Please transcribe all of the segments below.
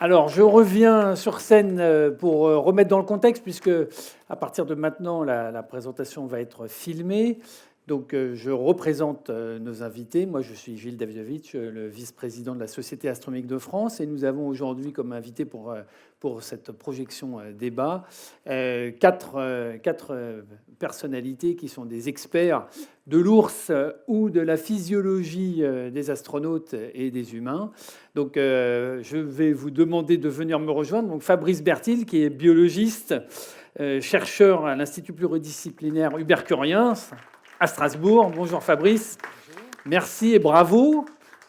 Alors, je reviens sur scène pour remettre dans le contexte, puisque à partir de maintenant, la présentation va être filmée. Donc, je représente nos invités. Moi, je suis Gilles Davidovitch, le vice-président de la Société astronomique de France. Et nous avons aujourd'hui comme invité pour cette projection débat quatre personnalités qui sont des experts de l'ours ou de la physiologie des astronautes et des humains. Donc, je vais vous demander de venir me rejoindre. Donc, Fabrice Bertil, qui est biologiste, chercheur à l'Institut pluridisciplinaire Hubert Curien à Strasbourg. Bonjour Fabrice. Bonjour. Merci et bravo.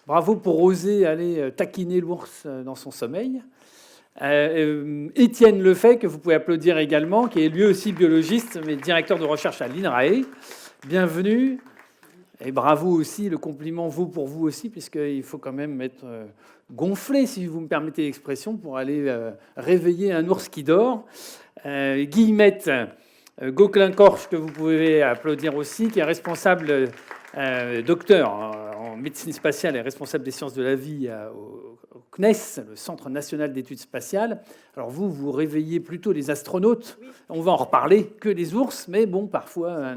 Bravo pour oser aller taquiner l'ours dans son sommeil. Étienne Lefay, que vous pouvez applaudir également, qui est lui aussi biologiste, mais directeur de recherche à l'INRAE. Bienvenue. Et bravo aussi, le compliment vaut pour vous aussi, puisqu'il faut quand même être gonflé, si vous me permettez l'expression, pour aller réveiller un ours qui dort. Guillemette Gauquelin-Corche, que vous pouvez applaudir aussi, qui est responsable, docteur en médecine spatiale et responsable des sciences de la vie au CNES, le Centre national d'études spatiales. Alors vous réveillez plutôt les astronautes. Oui. On va en reparler, que les ours, mais bon, parfois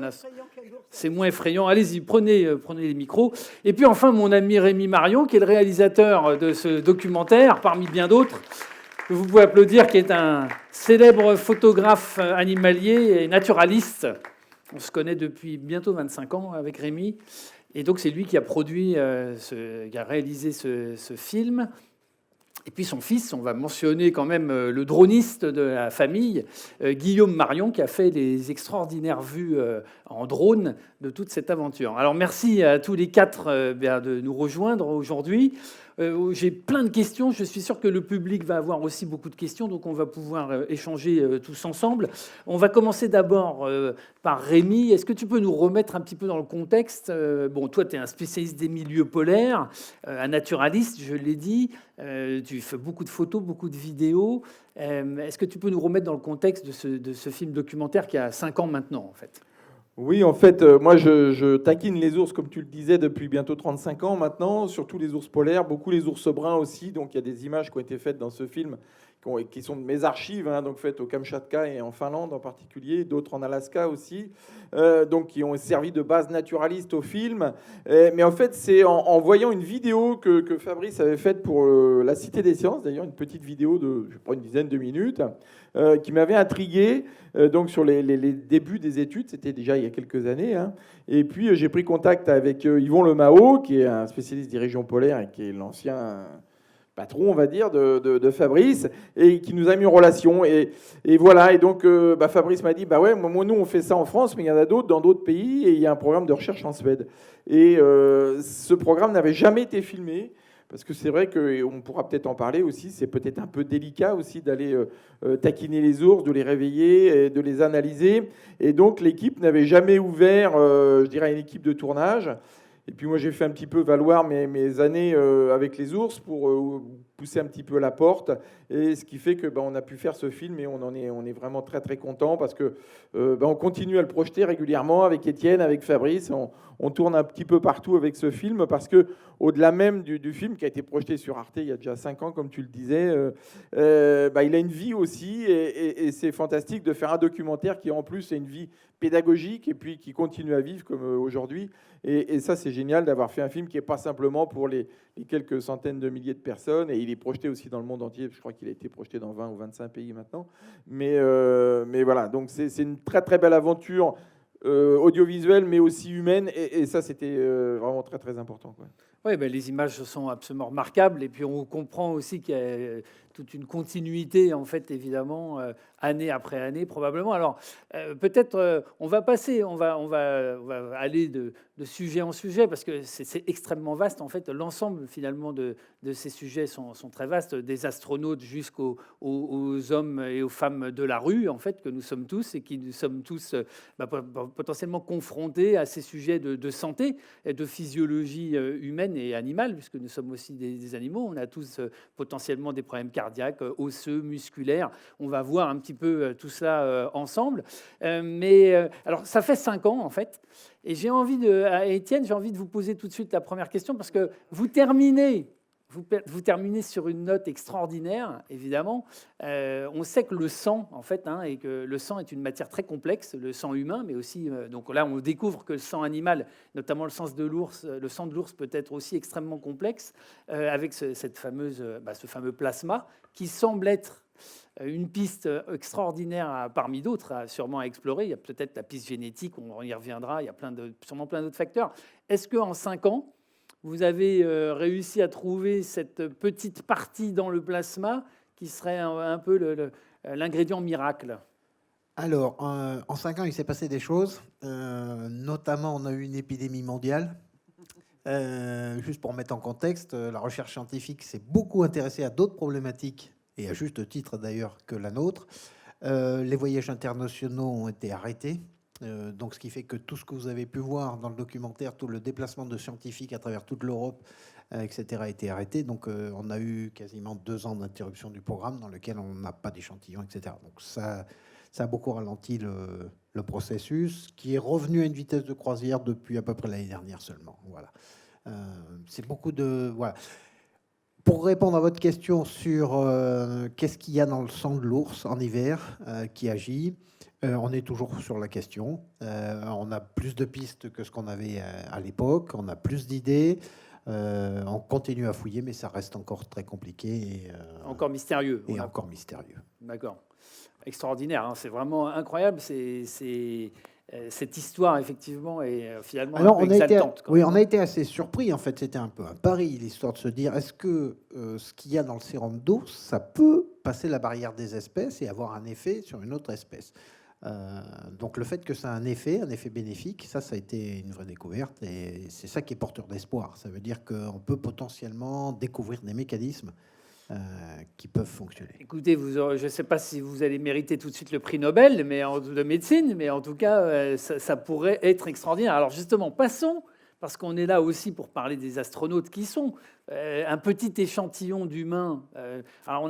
c'est moins effrayant. Allez-y, prenez les micros. Et puis enfin, mon ami Rémi Marion, qui est le réalisateur de ce documentaire, parmi bien d'autres, que vous pouvez applaudir, qui est un célèbre photographe animalier et naturaliste. On se connaît depuis bientôt 25 ans avec Rémi. Et donc, c'est lui qui a produit, qui a réalisé ce film. Et puis son fils, on va mentionner quand même le droniste de la famille, Guillaume Marion, qui a fait les extraordinaires vues en drone de toute cette aventure. Alors merci à tous les quatre de nous rejoindre aujourd'hui. J'ai plein de questions. Je suis sûr que le public va avoir aussi beaucoup de questions, donc on va pouvoir échanger tous ensemble. On va commencer d'abord par Rémi. Est-ce que tu peux nous remettre un petit peu dans le contexte ? Bon, toi, tu es un spécialiste des milieux polaires, un naturaliste, je l'ai dit. Tu fais beaucoup de photos, beaucoup de vidéos. Est-ce que tu peux nous remettre dans le contexte de ce film documentaire qui a 5 ans maintenant, en fait ? Oui, en fait, moi, je taquine les ours, comme tu le disais, depuis bientôt 35 ans maintenant, surtout les ours polaires, beaucoup les ours bruns aussi. Donc, il y a des images qui ont été faites dans ce film, qui sont de mes archives, hein, donc faites au Kamchatka et en Finlande en particulier, d'autres en Alaska aussi, donc qui ont servi de base naturaliste au film. Mais en fait, c'est en voyant une vidéo que Fabrice avait faite pour la Cité des Sciences, d'ailleurs, une petite vidéo de, je crois, une dizaine de minutes, qui m'avait intrigué donc sur les débuts des études, c'était déjà il y a quelques années. Hein. Et puis j'ai pris contact avec Yvon Lemao, qui est un spécialiste des régions polaires et qui est l'ancien patron, on va dire, de Fabrice, et qui nous a mis en relation. Et voilà, et donc Fabrice m'a dit, bah ouais, moi, nous on fait ça en France, mais il y en a d'autres dans d'autres pays, et il y a un programme de recherche en Suède. Et ce programme n'avait jamais été filmé. Parce que c'est vrai qu'on pourra peut-être en parler aussi, c'est peut-être un peu délicat aussi d'aller taquiner les ours, de les réveiller, et de les analyser. Et donc l'équipe n'avait jamais ouvert, je dirais, une équipe de tournage. Et puis moi j'ai fait un petit peu valoir mes années avec les ours pour pousser un petit peu la porte. Et ce qui fait que on a pu faire ce film et on est vraiment très très content parce que on continue à le projeter régulièrement avec Étienne, avec Fabrice. On tourne un petit peu partout avec ce film parce que au-delà même du film qui a été projeté sur Arte il y a déjà 5 ans, comme tu le disais, il a une vie aussi et c'est fantastique de faire un documentaire qui en plus a une vie pédagogique et puis qui continue à vivre comme aujourd'hui. Et ça, c'est génial d'avoir fait un film qui n'est pas simplement pour les quelques centaines de milliers de personnes. Et il est projeté aussi dans le monde entier. Je crois qu'il a été projeté dans 20 ou 25 pays maintenant. Mais voilà, donc c'est une très très belle aventure audiovisuelle, mais aussi humaine. Et ça, c'était vraiment très très important, quoi. Oui, les images sont absolument remarquables. Et puis on comprend aussi qu'il y a toute une continuité, en fait, évidemment, année après année, probablement. Alors, peut-être, on va aller de sujet en sujet, parce que c'est extrêmement vaste. En fait, l'ensemble, finalement, de ces sujets sont très vastes, des astronautes jusqu'aux hommes et aux femmes de la rue, en fait, que nous sommes tous, et qui nous sommes tous potentiellement confrontés à ces sujets de santé et de physiologie humaine et animale, puisque nous sommes aussi des animaux. On a tous potentiellement des problèmes cardiaques, osseux, musculaires. On va voir un petit peu tout ça ensemble. Alors, ça fait 5 ans, en fait. Et Étienne, j'ai envie de vous poser tout de suite la première question, parce que vous terminez Vous terminez sur une note extraordinaire, évidemment. On sait que le sang, en fait, et que le sang est une matière très complexe, le sang humain, mais aussi, donc là, on découvre que le sang animal, notamment le sang de l'ours peut être aussi extrêmement complexe, avec ce fameux plasma, qui semble être une piste extraordinaire parmi d'autres, sûrement à explorer. Il y a peut-être la piste génétique, on y reviendra, il y a sûrement plein d'autres facteurs. Est-ce qu'en 5 ans, vous avez réussi à trouver cette petite partie dans le plasma qui serait un peu l'ingrédient miracle? Alors, en 5 ans, il s'est passé des choses. Notamment, on a eu une épidémie mondiale. Juste pour mettre en contexte, la recherche scientifique s'est beaucoup intéressée à d'autres problématiques, et à juste titre d'ailleurs que la nôtre. Les voyages internationaux ont été arrêtés. Donc, ce qui fait que tout ce que vous avez pu voir dans le documentaire, tout le déplacement de scientifiques à travers toute l'Europe, etc., a été arrêté. Donc, on a eu quasiment 2 ans d'interruption du programme dans lequel on n'a pas d'échantillons, etc. Donc, ça a beaucoup ralenti le processus, qui est revenu à une vitesse de croisière depuis à peu près l'année dernière seulement. Voilà. C'est beaucoup de... Voilà. Pour répondre à votre question sur qu'est-ce qu'il y a dans le sang de l'ours en hiver qui agit, on est toujours sur la question. On a plus de pistes que ce qu'on avait à l'époque. On a plus d'idées. On continue à fouiller, mais ça reste encore très compliqué. Encore mystérieux. Et encore mystérieux. D'accord. Extraordinaire. C'est vraiment incroyable. Cette histoire, effectivement, est finalement un peu exaltante. On a été assez surpris. En fait, c'était un peu un pari, l'histoire de se dire, est-ce que ce qu'il y a dans le sérum d'ours, ça peut passer la barrière des espèces et avoir un effet sur une autre espèce? Donc le fait que ça a un effet bénéfique, ça a été une vraie découverte, et c'est ça qui est porteur d'espoir. Ça veut dire qu'on peut potentiellement découvrir des mécanismes qui peuvent fonctionner. Écoutez, je ne sais pas si vous allez mériter tout de suite le prix Nobel de médecine, mais en tout cas, ça pourrait être extraordinaire. Alors justement, passons, parce qu'on est là aussi pour parler des astronautes qui sont un petit échantillon d'humains. Alors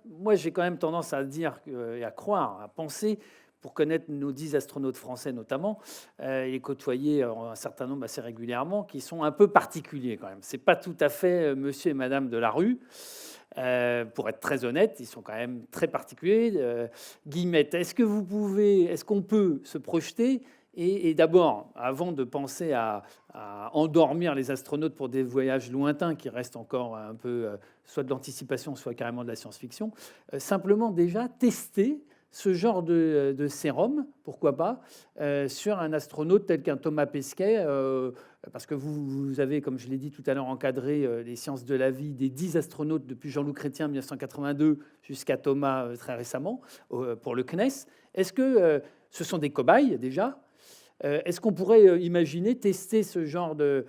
moi, j'ai quand même tendance à dire et à croire, à penser, pour connaître nos 10 astronautes français notamment, et les côtoyer un certain nombre assez régulièrement, qui sont un peu particuliers quand même. C'est pas tout à fait monsieur et madame de la rue. Pour être très honnête, ils sont quand même très particuliers. Guillemette, est-ce qu'on peut se projeter et d'abord, avant de penser à endormir les astronautes pour des voyages lointains qui restent encore un peu soit de l'anticipation, soit carrément de la science-fiction, simplement déjà tester ce genre de sérum, pourquoi pas, sur un astronaute tel qu'un Thomas Pesquet, parce que vous avez, comme je l'ai dit tout à l'heure, encadré les sciences de la vie des 10 astronautes depuis Jean-Loup Chrétien en 1982 jusqu'à Thomas très récemment pour le CNES. Est-ce que ce sont des cobayes déjà? Est-ce qu'on pourrait imaginer tester ce genre de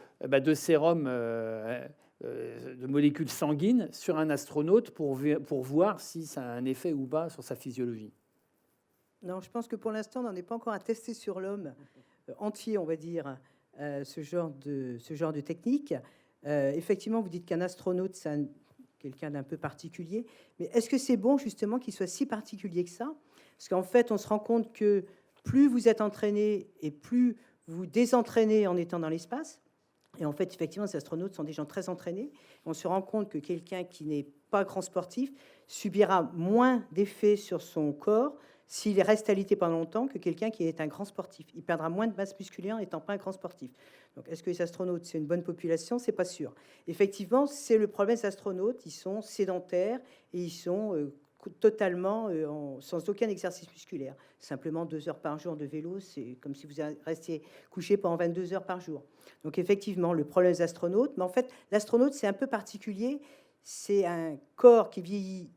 sérum de molécules sanguines sur un astronaute pour voir si ça a un effet ou pas sur sa physiologie? Non, je pense que pour l'instant, on n'en est pas encore à tester sur l'homme entier, on va dire, ce genre de technique. Effectivement, vous dites qu'un astronaute, c'est quelqu'un d'un peu particulier. Mais est-ce que c'est bon, justement, qu'il soit si particulier que ça? Parce qu'en fait, on se rend compte que plus vous êtes entraîné et plus vous désentraînez en étant dans l'espace. Et en fait, effectivement, ces astronautes sont des gens très entraînés. On se rend compte que quelqu'un qui n'est pas grand sportif subira moins d'effets sur son corps s'il reste alité pendant longtemps que quelqu'un qui est un grand sportif. Il perdra moins de masse musculaire n'étant pas un grand sportif. Donc, est-ce que les astronautes, c'est une bonne population? C'est pas sûr. Effectivement, c'est le problème des astronautes. Ils sont sédentaires et ils sont totalement sans aucun exercice musculaire. Simplement 2 heures par jour de vélo, c'est comme si vous restiez couché pendant 22 heures par jour. Donc, effectivement, le problème des astronautes. Mais en fait, l'astronaute, c'est un peu particulier. C'est un corps qui vieillit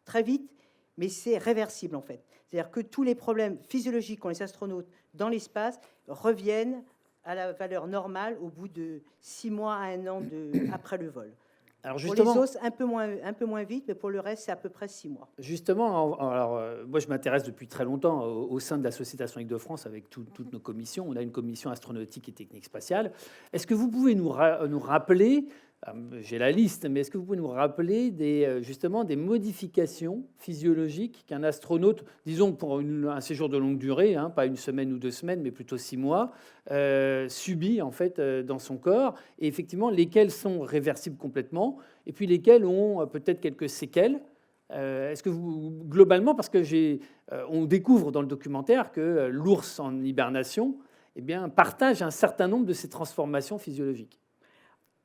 très vite, mais c'est réversible, en fait. C'est-à-dire que tous les problèmes physiologiques qu'ont les astronautes dans l'espace reviennent à la valeur normale au bout de 6 mois à 1 an après le vol. Alors justement, pour les os, un peu moins vite, mais pour le reste, c'est à peu près 6 mois. Justement, alors, moi, je m'intéresse depuis très longtemps au sein de la Société astronomique de France avec toutes nos commissions. On a une commission astronautique et technique spatiale. Est-ce que vous pouvez nous rappeler j'ai la liste, mais est-ce que vous pouvez nous rappeler justement des modifications physiologiques qu'un astronaute, disons pour un séjour de longue durée, hein, pas une semaine ou 2 semaines, mais plutôt 6 mois, subit en fait dans son corps, et effectivement lesquelles sont réversibles complètement, et puis lesquelles ont peut-être quelques séquelles. Est-ce que vous, globalement, parce que on découvre dans le documentaire que l'ours en hibernation, eh bien, partage un certain nombre de ces transformations physiologiques.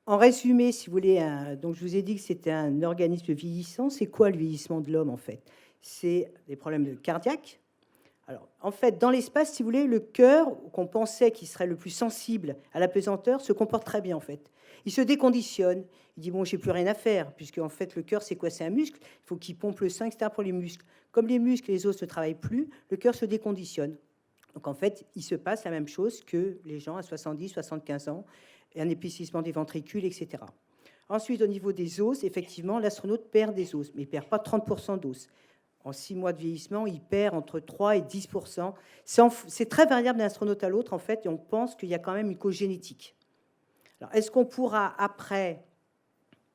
En résumé, si vous voulez, donc je vous ai dit que c'était un organisme vieillissant. C'est quoi le vieillissement de l'homme, en fait? C'est des problèmes cardiaques. Alors, en fait, dans l'espace, si vous voulez, le cœur, qu'on pensait qu'il serait le plus sensible à la pesanteur, se comporte très bien, en fait. Il se déconditionne. Il dit, bon, j'ai plus rien à faire, puisque, en fait, le cœur, c'est quoi? C'est un muscle. Il faut qu'il pompe le sang, etc., pour les muscles. Comme les muscles et les os ne travaillent plus, le cœur se déconditionne. Donc, en fait, il se passe la même chose que les gens à 70, 75 ans, et un épaississement des ventricules, etc. Ensuite, au niveau des os, effectivement, l'astronaute perd des os, mais il ne perd pas 30% d'os. En 6 mois de vieillissement, il perd entre 3 et 10%. C'est très variable d'un astronaute à l'autre, en fait, et on pense qu'il y a quand même une cause génétique. Alors, est-ce qu'on pourra, après,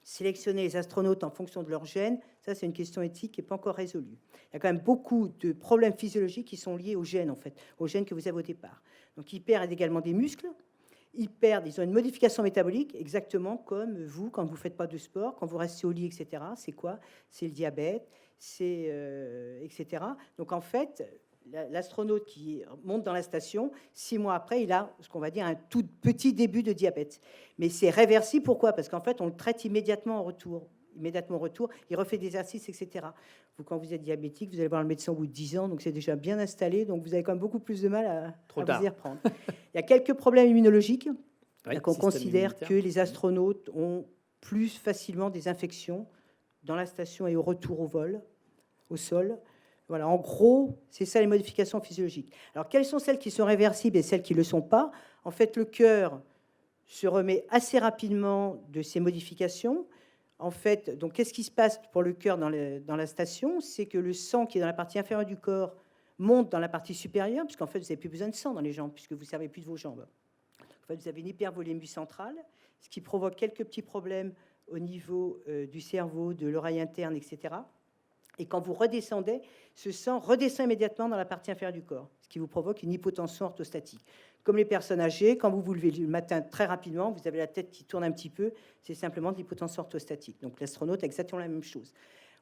sélectionner les astronautes en fonction de leur gène? Ça, c'est une question éthique qui n'est pas encore résolue. Il y a quand même beaucoup de problèmes physiologiques qui sont liés aux gènes, en fait, aux gènes que vous avez au départ. Donc, ils perdent également des muscles. Ils ont une modification métabolique, exactement comme vous, quand vous ne faites pas de sport, quand vous restez au lit, etc. C'est quoi? C'est le diabète, etc. Donc, en fait, l'astronaute qui monte dans la station, 6 mois après, il a ce qu'on va dire un tout petit début de diabète. Mais c'est réversible. Pourquoi? Parce qu'en fait, on le traite immédiatement au retour. Il refait des exercices, etc. Quand vous êtes diabétique, vous allez voir le médecin au bout de 10 ans, donc c'est déjà bien installé, donc vous avez quand même beaucoup plus de mal à vous y reprendre. Il y a quelques problèmes immunologiques. Oui, on considère que les astronautes ont plus facilement des infections dans la station et au retour au sol. Voilà, en gros, c'est ça les modifications physiologiques. Alors, quelles sont celles qui sont réversibles et celles qui ne le sont pas? En fait, le cœur se remet assez rapidement de ces modifications. En fait, donc, qu'est-ce qui se passe pour le cœur dans la station? C'est que le sang qui est dans la partie inférieure du corps monte dans la partie supérieure, puisqu'en fait, vous n'avez plus besoin de sang dans les jambes, puisque vous ne servez plus de vos jambes. En fait, vous avez une hypervolémie centrale, ce qui provoque quelques petits problèmes au niveau du cerveau, de l'oreille interne, etc. Et quand vous redescendez, ce sang redescend immédiatement dans la partie inférieure du corps, ce qui vous provoque une hypotension orthostatique. Comme les personnes âgées, quand vous vous levez le matin très rapidement, vous avez la tête qui tourne un petit peu, c'est simplement de l'hypotension orthostatique. Donc l'astronaute a exactement la même chose.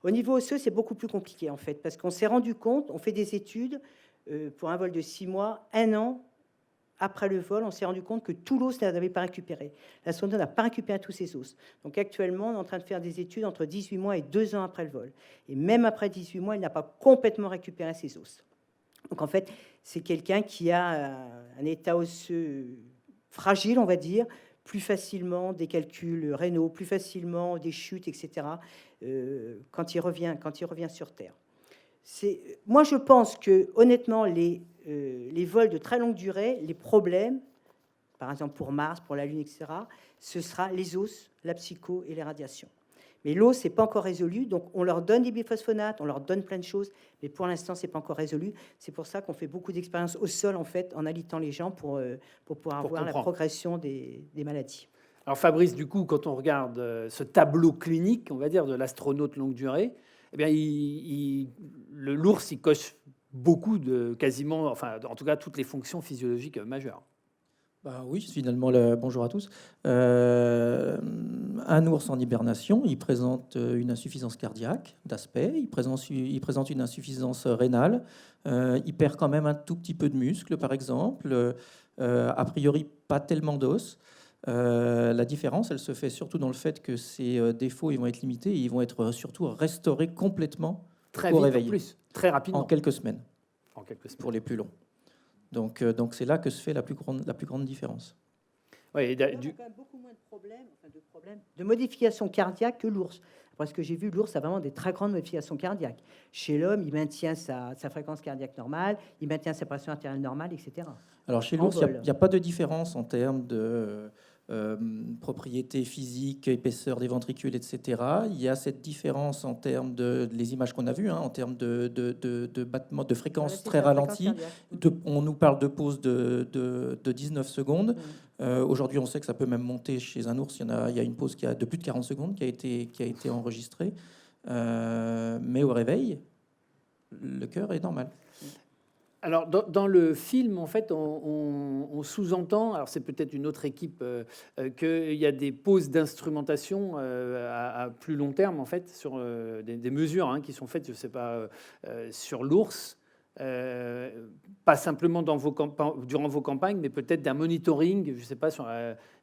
Au niveau osseux, c'est beaucoup plus compliqué en fait, parce qu'on s'est rendu compte, on fait des études pour un vol de 6 mois, 1 an après le vol, on s'est rendu compte que tout l'os n'avait pas récupéré. L'astronaute n'a pas récupéré tous ses os. Donc actuellement, on est en train de faire des études entre 18 mois et 2 ans après le vol. Et même après 18 mois, il n'a pas complètement récupéré ses os. Donc en fait, c'est quelqu'un qui a un état osseux fragile, on va dire, plus facilement des calculs rénaux, plus facilement des chutes, etc., quand il revient sur Terre. Moi, je pense que, honnêtement, les vols de très longue durée, les problèmes, par exemple pour Mars, pour la Lune, etc., ce sera les os, la psycho et les radiations. Mais l'os, n'est pas encore résolu, donc on leur donne des biphosphonates, on leur donne plein de choses, mais pour l'instant, c'est pas encore résolu. C'est pour ça qu'on fait beaucoup d'expériences au sol, en fait, en alitant les gens pour pouvoir voir la progression des maladies. Alors Fabrice, du coup, quand on regarde ce tableau clinique, on va dire, de l'astronaute longue durée, eh bien, l'ours, il coche beaucoup quasiment, enfin, en tout cas, toutes les fonctions physiologiques majeures. Bah oui, finalement, bonjour à tous. Un ours en hibernation, il présente une insuffisance cardiaque d'aspect, il présente une insuffisance rénale, il perd quand même un tout petit peu de muscle, par exemple, a priori pas tellement d'os. La différence, elle se fait surtout dans le fait que ces défauts ils vont être limités et ils vont être surtout restaurés complètement très au vite, réveil, en plus, très rapidement, en quelques semaines. Pour les plus longs. Donc c'est là que se fait la plus grande différence. Oui, il y a quand même beaucoup moins de problèmes, de modifications cardiaques que l'ours. Parce que j'ai vu, l'ours a vraiment des très grandes modifications cardiaques. Chez l'homme, il maintient sa fréquence cardiaque normale, il maintient sa pression artérielle normale, etc. Alors chez l'ours, il n'y a pas de différence en termes propriétés physiques, épaisseur des ventricules, etc. Il y a cette différence en termes les images qu'on a vues, en termes de battements, de fréquences c'est très ça, fréquence ralenties. cardiaque. On nous parle de pauses de 19 secondes. Mm. Aujourd'hui, on sait que ça peut même monter chez un ours. Il y a une pause de plus de 40 secondes qui a été enregistrée. Mais au réveil, le cœur est normal. Alors, dans le film, en fait, on sous-entend, alors c'est peut-être une autre équipe, qu'il y a des pauses d'instrumentation à plus long terme, en fait, sur des mesures qui sont faites, je ne sais pas, sur l'ours. Pas simplement durant vos campagnes, mais peut-être d'un monitoring, je ne sais pas,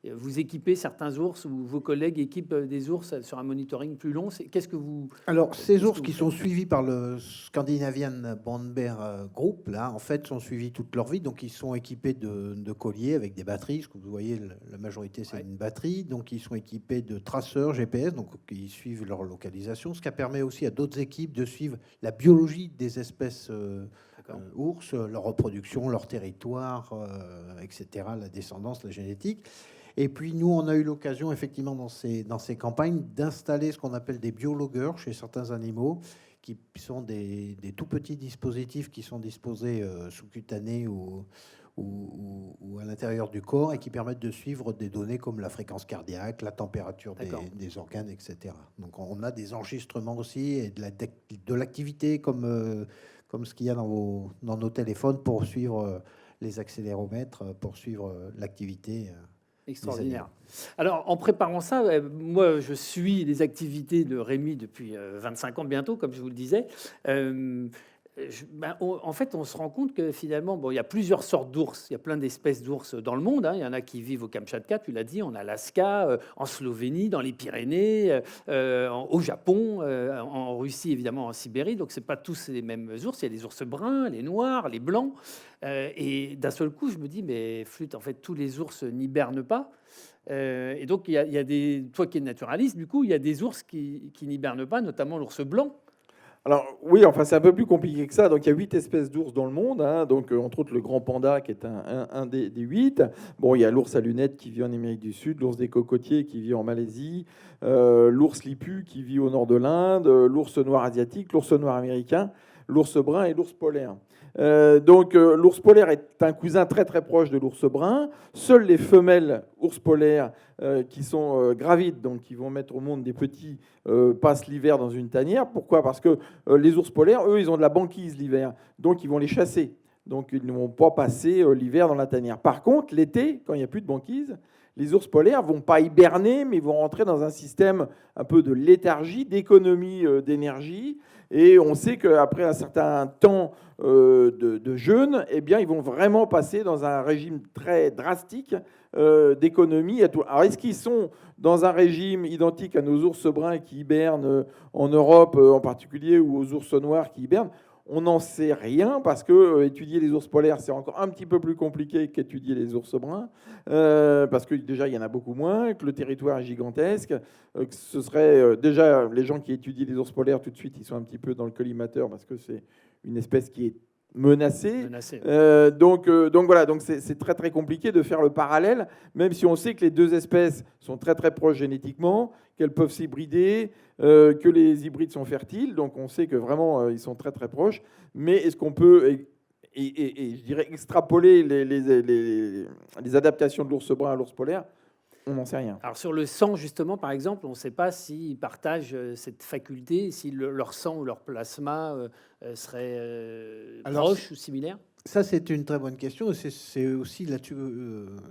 vous équipez certains ours ou vos collègues équipent des ours sur un monitoring plus long. Qu'est-ce que vous... Alors, ces qu'est-ce ours que qui vous sont faites suivis par le Scandinavian Brown Bear Group, là, en fait, sont suivis toute leur vie. Donc, ils sont équipés de colliers avec des batteries. Ce que vous voyez, la majorité, c'est une batterie. Donc, ils sont équipés de traceurs GPS, donc ils suivent leur localisation. Ce qui permet aussi à d'autres équipes de suivre la biologie des espèces ours, leur reproduction, leur territoire, etc., la descendance, la génétique. Et puis, nous, on a eu l'occasion, effectivement, dans ces campagnes, d'installer ce qu'on appelle des biologueurs chez certains animaux, qui sont des tout petits dispositifs qui sont disposés sous-cutanés ou à l'intérieur du corps et qui permettent de suivre des données comme la fréquence cardiaque, la température des organes, etc. Donc, on a des enregistrements aussi et de l'activité comme ce qu'il y a dans nos téléphones pour suivre les accéléromètres, pour suivre l'activité. Extraordinaire. Alors, en préparant ça, moi, je suis les activités de Rémi depuis 25 ans bientôt, comme je vous le disais. En fait, on se rend compte que finalement, il y a plusieurs sortes d'ours. Il y a plein d'espèces d'ours dans le monde. Il y en a qui vivent au Kamchatka, tu l'as dit, en Alaska, en Slovénie, dans les Pyrénées, au Japon, en Russie, évidemment, en Sibérie. Donc, c'est pas tous les mêmes ours. Il y a les ours bruns, les noirs, les blancs. Et d'un seul coup, je me dis, mais flûte, en fait, tous les ours n'hibernent pas. Et donc, il y a toi qui es naturaliste, du coup, il y a des ours qui n'hibernent pas, notamment l'ours blanc. Alors oui, enfin c'est un peu plus compliqué que ça. Donc il y a 8 espèces d'ours dans le monde, donc entre autres le grand panda qui est un des 8. Bon, il y a l'ours à lunettes qui vit en Amérique du Sud, l'ours des cocotiers qui vit en Malaisie, l'ours lipu qui vit au nord de l'Inde, l'ours noir asiatique, l'ours noir américain, l'ours brun et l'ours polaire. Donc l'ours polaire est un cousin très très proche de l'ours brun. Seules les femelles ours polaires qui sont gravides, donc qui vont mettre au monde des petits, passent l'hiver dans une tanière. Pourquoi ? Parce que les ours polaires, eux, ils ont de la banquise l'hiver, donc ils vont les chasser. Donc ils ne vont pas passer l'hiver dans la tanière. Par contre, l'été, quand il n'y a plus de banquise, les ours polaires vont pas hiberner, mais vont rentrer dans un système un peu de léthargie, d'économie d'énergie. Et on sait qu'après un certain temps de jeûne, eh bien, ils vont vraiment passer dans un régime très drastique d'économie. Alors, est-ce qu'ils sont dans un régime identique à nos ours bruns qui hibernent en Europe en particulier, ou aux ours noirs qui hibernent ? On n'en sait rien parce que étudier les ours polaires, c'est encore un petit peu plus compliqué qu'étudier les ours bruns, parce que déjà, il y en a beaucoup moins, que le territoire est gigantesque, que ce serait déjà les gens qui étudient les ours polaires, tout de suite, ils sont un petit peu dans le collimateur parce que c'est une espèce qui est menacée. Donc voilà, donc c'est très très compliqué de faire le parallèle, même si on sait que les deux espèces sont très très proches génétiquement, qu'elles peuvent s'hybrider, que les hybrides sont fertiles, donc on sait que vraiment ils sont très très proches. Mais est-ce qu'on peut, et je dirais, extrapoler les adaptations de l'ours brun à l'ours polaire ? On n'en sait rien. Alors sur le sang, justement, par exemple, on ne sait pas s'ils partagent cette faculté, si leur sang ou leur plasma serait proche ou similaire. Ça, c'est une très bonne question. C'est aussi là-dessus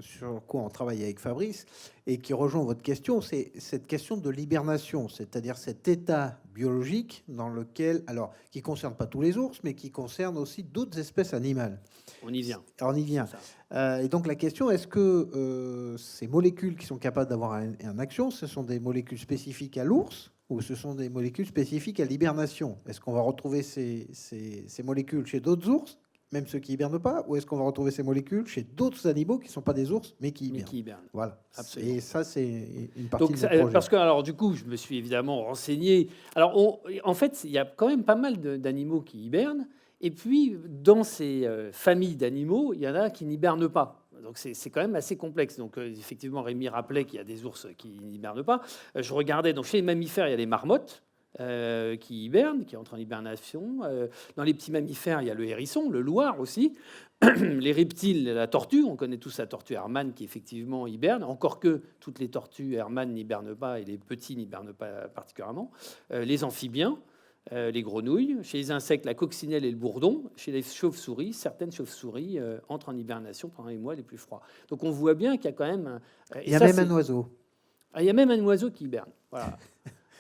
sur quoi on travaille avec Fabrice et qui rejoint votre question. C'est cette question de l'hibernation, c'est-à-dire cet état biologique dans lequel, alors, qui ne concerne pas tous les ours, mais qui concerne aussi d'autres espèces animales. On y vient. On y vient. Et donc la question, est-ce que ces molécules qui sont capables d'avoir une action, ce sont des molécules spécifiques à l'ours ou ce sont des molécules spécifiques à l'hibernation ? Est-ce qu'on va retrouver ces molécules chez d'autres ours, même ceux qui hibernent pas, ou est-ce qu'on va retrouver ces molécules chez d'autres animaux qui ne sont pas des ours, mais qui hibernent ? Voilà. Absolument. Et ça, c'est une partie Donc, de notre projet. parce que, alors, du coup, je me suis évidemment renseigné. Alors, en fait, il y a quand même pas mal d'animaux qui hibernent. Et puis, dans ces familles d'animaux, il y en a qui n'hibernent pas. Donc c'est quand même assez complexe. Donc effectivement, Rémi rappelait qu'il y a des ours qui n'hibernent pas. Je regardais, donc chez les mammifères, il y a les marmottes qui hibernent, qui entrent en hibernation. Dans les petits mammifères, il y a le hérisson, le loir aussi. Les reptiles, la tortue, on connaît tous la tortue Hermann qui effectivement hiberne, encore que toutes les tortues Hermann n'hibernent pas et les petits n'hibernent pas particulièrement. Les amphibiens, les grenouilles. Chez les insectes, la coccinelle et le bourdon. Chez les chauves-souris, certaines chauves-souris entrent en hibernation pendant les mois les plus froids. Donc on voit bien qu'il y a quand même... Il y a même un oiseau. Il y a même un oiseau qui hiberne. Voilà.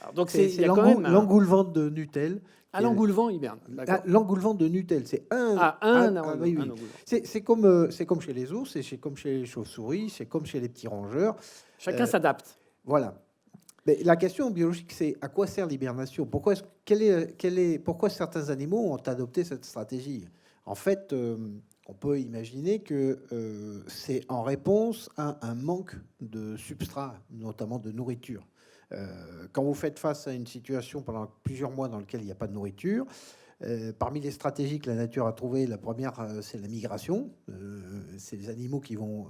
Alors, donc C'est il y a quand même l'engoulevent de Nutel. l'engoulevent hiberne. L'engoulevent de Nutel, c'est oui. engoulevent. C'est comme chez les ours, c'est comme chez les chauves-souris, c'est comme chez les petits rongeurs. Chacun s'adapte. Voilà. Mais la question biologique, c'est à quoi sert l'hibernation? Pourquoi certains animaux ont adopté cette stratégie? En fait, on peut imaginer que c'est en réponse à un manque de substrat, notamment de nourriture. Quand vous faites face à une situation pendant plusieurs mois dans laquelle il n'y a pas de nourriture, parmi les stratégies que la nature a trouvées, la première, c'est la migration. C'est les animaux qui vont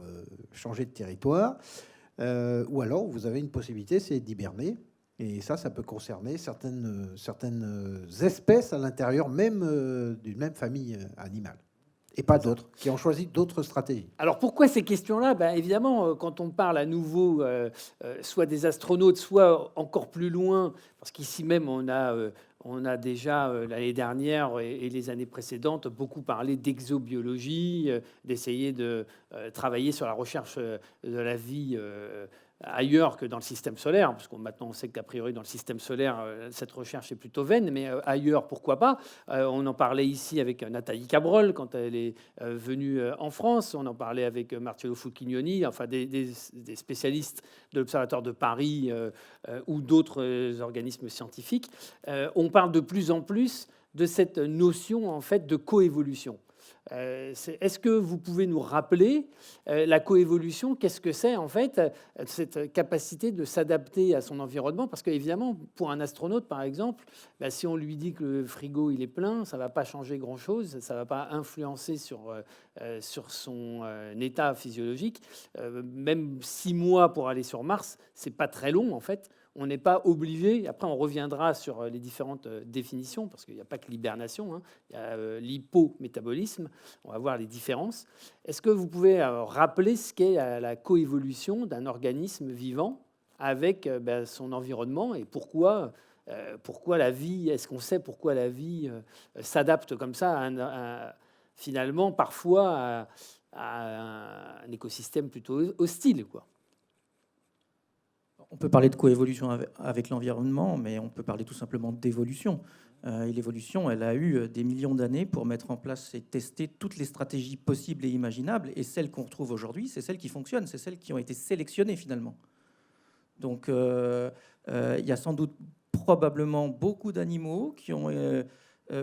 changer de territoire. Ou alors, vous avez une possibilité, c'est d'hiberner. Et ça peut concerner certaines espèces à l'intérieur même d'une même famille animale. Et pas d'autres, qui ont choisi d'autres stratégies. Alors pourquoi ces questions-là? Ben, évidemment, quand on parle à nouveau soit des astronautes, soit encore plus loin, parce qu'ici même on a déjà l'année dernière et les années précédentes beaucoup parlé d'exobiologie, d'essayer de travailler sur la recherche de la vie ailleurs que dans le système solaire, parce qu'on maintenant on sait qu'a priori dans le système solaire cette recherche est plutôt vaine, mais ailleurs pourquoi pas. On en parlait ici avec Nathalie Cabrol quand elle est venue en France, on en parlait avec Marcello Fucchignoni, enfin des spécialistes de l'Observatoire de Paris ou d'autres organismes scientifiques. On parle de plus en plus de cette notion en fait de coévolution. Est-ce que vous pouvez nous rappeler la coévolution? Qu'est-ce que c'est en fait cette capacité de s'adapter à son environnement? Parce qu'évidemment, pour un astronaute par exemple, si on lui dit que le frigo il est plein, ça va pas changer grand-chose, ça va pas influencer sur son état physiologique. Même 6 mois pour aller sur Mars, c'est pas très long en fait. On n'est pas obligé, après on reviendra sur les différentes définitions, parce qu'il n'y a pas que l'hibernation, hein, il y a l'hypométabolisme, on va voir les différences. Est-ce que vous pouvez rappeler ce qu'est la coévolution d'un organisme vivant avec son environnement et pourquoi la vie, est-ce qu'on sait pourquoi la vie s'adapte comme ça finalement parfois à un écosystème plutôt hostile, quoi? On peut parler de coévolution avec l'environnement, mais on peut parler tout simplement d'évolution. Et l'évolution, elle a eu des millions d'années pour mettre en place et tester toutes les stratégies possibles et imaginables. Et celles qu'on retrouve aujourd'hui, c'est celles qui fonctionnent, c'est celles qui ont été sélectionnées finalement. Donc il y a sans doute probablement beaucoup d'animaux qui ont,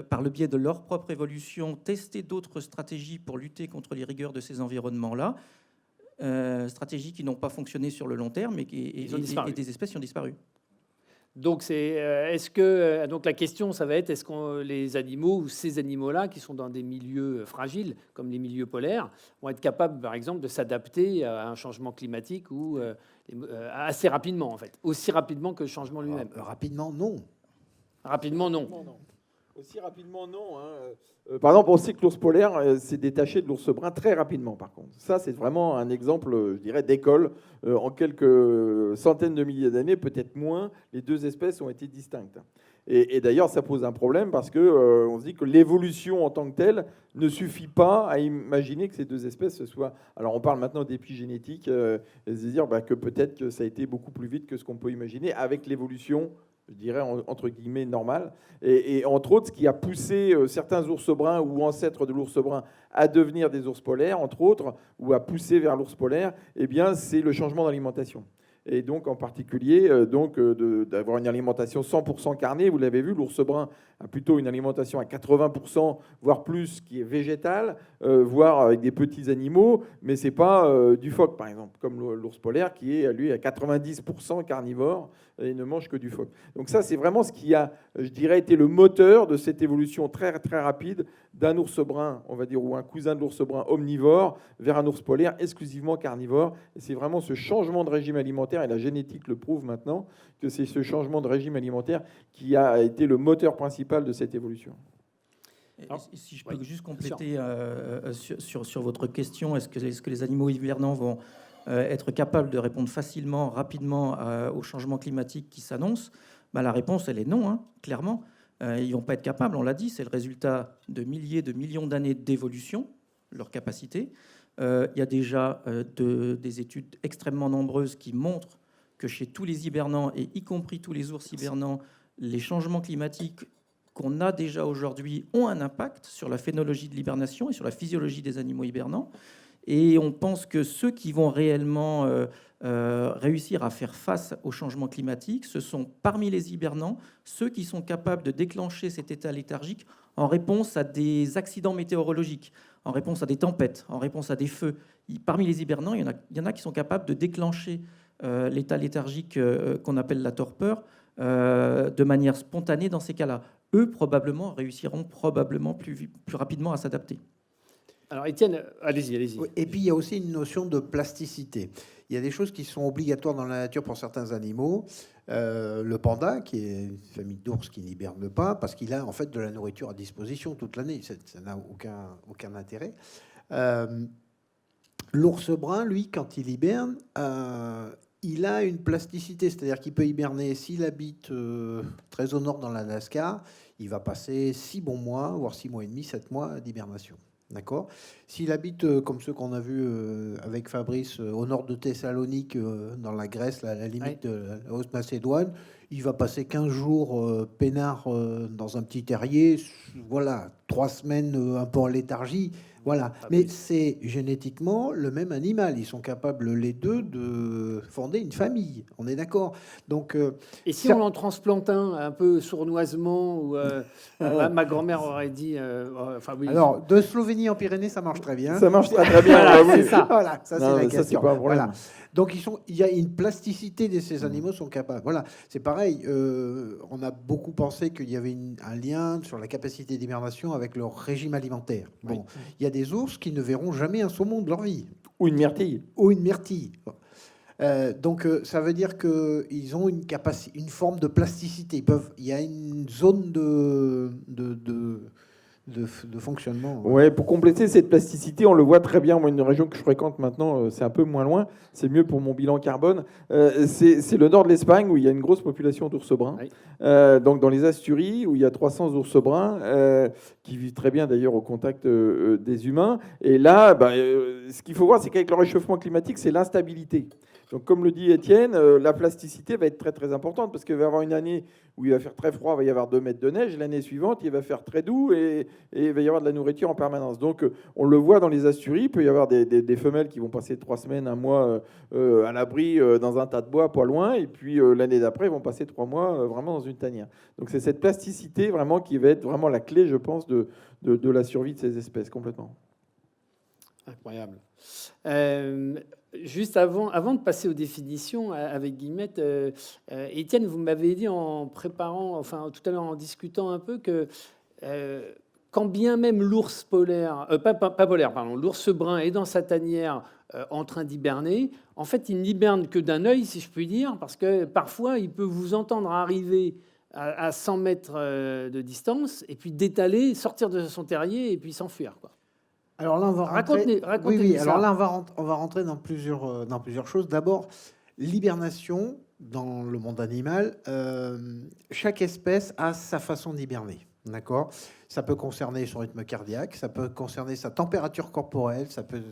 par le biais de leur propre évolution, testé d'autres stratégies pour lutter contre les rigueurs de ces environnements-là. Stratégies qui n'ont pas fonctionné sur le long terme et des espèces qui ont disparu. Donc, donc la question, ça va être est-ce que les animaux ou ces animaux-là qui sont dans des milieux fragiles, comme les milieux polaires, vont être capables, par exemple, de s'adapter à un changement climatique ou assez rapidement, en fait, aussi rapidement que le changement lui-même? Rapidement, non. Rapidement, non. Aussi rapidement, non. Par exemple, on sait que l'ours polaire s'est détaché de l'ours brun très rapidement, par contre. Ça, c'est vraiment un exemple, je dirais, d'école. En quelques centaines de milliers d'années, peut-être moins, les deux espèces ont été distinctes. Et d'ailleurs, ça pose un problème parce qu'on se dit que l'évolution en tant que telle ne suffit pas à imaginer que ces deux espèces soient... Alors, on parle maintenant d'épigénétique, et se dire que peut-être que ça a été beaucoup plus vite que ce qu'on peut imaginer avec l'évolution, je dirais, entre guillemets, normal. Et entre autres, ce qui a poussé certains ours bruns ou ancêtres de l'ours brun à devenir des ours polaires, entre autres, ou à pousser vers l'ours polaire, eh bien, c'est le changement d'alimentation. Et donc, en particulier, d'avoir une alimentation 100% carnée. Vous l'avez vu, l'ours brun a plutôt une alimentation à 80%, voire plus, qui est végétale, voire avec des petits animaux, mais c'est pas du phoque, par exemple, comme l'ours polaire, qui est, lui, à 90% carnivore et ne mange que du phoque. Donc ça, c'est vraiment ce qui a, je dirais, été le moteur de cette évolution très, très rapide d'un ours brun, on va dire, ou un cousin de l'ours brun omnivore, vers un ours polaire exclusivement carnivore. Et c'est vraiment ce changement de régime alimentaire, et la génétique le prouve maintenant, que c'est ce changement de régime alimentaire qui a été le moteur principal de cette évolution. Et Alors, si je peux oui, juste compléter sur votre question, est-ce que les animaux hivernants vont être capables de répondre facilement, rapidement au changement climatique qui s'annonce? La réponse, elle est non, hein, clairement. Ils ne vont pas être capables, on l'a dit, c'est le résultat de milliers, de millions d'années d'évolution, leur capacité. Il y a déjà des études extrêmement nombreuses qui montrent que chez tous les hibernants, et y compris tous les ours hibernants, les changements climatiques qu'on a déjà aujourd'hui ont un impact sur la phénologie de l'hibernation et sur la physiologie des animaux hibernants. Et on pense que ceux qui vont réellement réussir à faire face au changement climatique, ce sont parmi les hibernants ceux qui sont capables de déclencher cet état léthargique en réponse à des accidents météorologiques, en réponse à des tempêtes, en réponse à des feux. Parmi les hibernants, il y en a qui sont capables de déclencher l'état léthargique qu'on appelle la torpeur de manière spontanée dans ces cas-là. Eux, probablement, réussiront probablement plus rapidement à s'adapter. Alors, Étienne, allez-y. Oui, et puis, il y a aussi une notion de plasticité. Il y a des choses qui sont obligatoires dans la nature pour certains animaux. Le panda, qui est une famille d'ours qui n'hiberne pas, parce qu'il a en fait de la nourriture à disposition toute l'année. Ça n'a aucun intérêt. L'ours brun, lui, quand il hiberne, il a une plasticité, c'est-à-dire qu'il peut hiberner. S'il habite très au nord dans l'Alaska, il va passer 6 bons mois, voire 6 mois et demi, 7 mois d'hibernation. D'accord. S'il habite comme ceux qu'on a vus avec Fabrice au nord de Thessalonique, dans la Grèce, à la limite de la Haute-Macédoine, il va passer 15 jours peinard dans un petit terrier. Voilà, 3 semaines un peu en léthargie. Voilà. Mais c'est génétiquement le même animal. Ils sont capables, les deux, de fonder une famille. On est d'accord. Donc, et si on en transplante un peu sournoisement, ou ma grand-mère aurait dit... oui. Alors, de Slovénie en Pyrénées, ça marche très bien. Ça marche très très bien. Voilà, oui. c'est ça. Voilà, ça c'est la question. C'est pas un problème. Voilà. Donc il y a une plasticité de ces animaux sont capables. Voilà, c'est pareil. On a beaucoup pensé qu'il y avait un lien sur la capacité d'hibernation avec leur régime alimentaire. Bon, il y a des ours qui ne verront jamais un saumon de leur vie. Ou une myrtille. Ou une myrtille. Donc ça veut dire qu'ils ont une forme de plasticité. Il y a une zone de fonctionnement. Ouais, pour compléter cette plasticité, on le voit très bien. Moi, une région que je fréquente maintenant, c'est un peu moins loin. C'est mieux pour mon bilan carbone. C'est le nord de l'Espagne où il y a une grosse population d'ours bruns. Oui. Donc dans les Asturies où il y a 300 ours bruns qui vivent très bien d'ailleurs au contact des humains. Et là, ce qu'il faut voir, c'est qu'avec le réchauffement climatique, c'est l'instabilité. Donc, comme le dit Étienne, la plasticité va être très très importante parce qu'il va y avoir une année où il va faire très froid, il va y avoir 2 mètres de neige. L'année suivante, il va faire très doux et il va y avoir de la nourriture en permanence. Donc, on le voit dans les Asturies, il peut y avoir des femelles qui vont passer 3 semaines, 1 mois à l'abri dans un tas de bois pas loin. Et puis, l'année d'après, ils vont passer 3 mois vraiment dans une tanière. Donc, c'est cette plasticité vraiment qui va être vraiment la clé, je pense, de la survie de ces espèces complètement. Incroyable. Juste avant de passer aux définitions avec Guillemette, Étienne, vous m'avez dit en préparant, enfin tout à l'heure en discutant un peu que quand bien même l'ours polaire, pas polaire, pardon, l'ours brun est dans sa tanière en train d'hiberner, en fait il n'hiberne que d'un œil, si je puis dire, parce que parfois il peut vous entendre arriver à 100 mètres de distance et puis d'étaler, sortir de son terrier et puis s'enfuir, quoi. Alors là, on va rentrer. Racontez-nous Oui. ça. Alors là, on va rentrer dans plusieurs choses. D'abord, l'hibernation dans le monde animal. Chaque espèce a sa façon d'hiberner. D'accord. Ça peut concerner son rythme cardiaque, ça peut concerner sa température corporelle, ça peut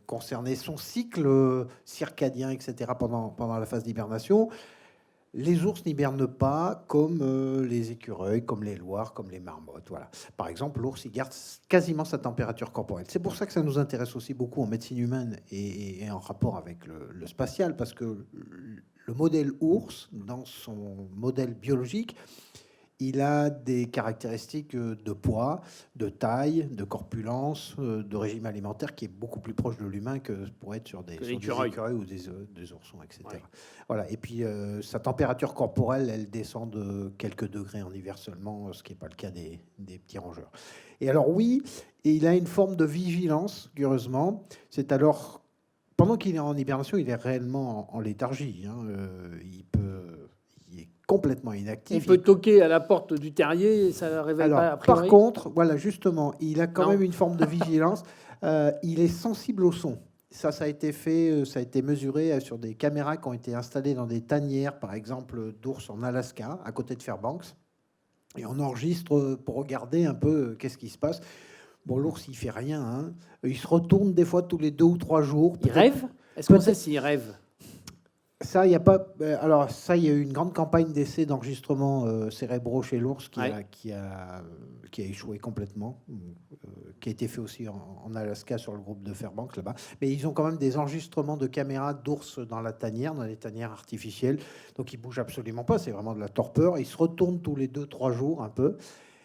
concerner son cycle circadien, etc. pendant la phase d'hibernation. Les ours n'hibernent pas comme les écureuils, comme les loirs, comme les marmottes. Voilà. Par exemple, l'ours, il garde quasiment sa température corporelle. C'est pour ça que ça nous intéresse aussi beaucoup en médecine humaine et en rapport avec le spatial, parce que le modèle ours, dans son modèle biologique, il a des caractéristiques de poids, de taille, de corpulence, de régime alimentaire qui est beaucoup plus proche de l'humain que pourrait être sur des écureuils. écureuils ou des oursons, etc. Ouais. Voilà. Et puis, sa température corporelle, elle descend de quelques degrés en hiver seulement, ce qui n'est pas le cas des petits rongeurs. Et alors, oui, il a une forme de vigilance, curieusement. C'est alors... Pendant qu'il est en hibernation, il est réellement en léthargie. Hein. Il est complètement On inactif. peut toquer à la porte du terrier, et ça ne réveille Alors, pas a priori. par contre, voilà, justement, il a quand Non. même une forme de vigilance. Il est sensible au son. Ça a été fait, ça a été mesuré sur des caméras qui ont été installées dans des tanières, par exemple, d'ours en Alaska, à côté de Fairbanks. Et on enregistre pour regarder un peu qu'est-ce qui se passe. Bon, l'ours, il fait rien. Hein. Il se retourne des fois tous les 2 ou 3 jours. Il rêve? Est-ce qu'on peut-être- sait s'il rêve? Ça, il y a pas. Alors, ça, il y a eu une grande campagne d'essais d'enregistrement cérébraux chez l'ours Ouais. qui a échoué complètement, qui a été fait aussi en Alaska sur le groupe de Fairbanks là-bas. Mais ils ont quand même des enregistrements de caméras d'ours dans la tanière, dans les tanières artificielles. Donc, ils bougent absolument pas. C'est vraiment de la torpeur. Ils se retournent tous les 2-3 jours un peu.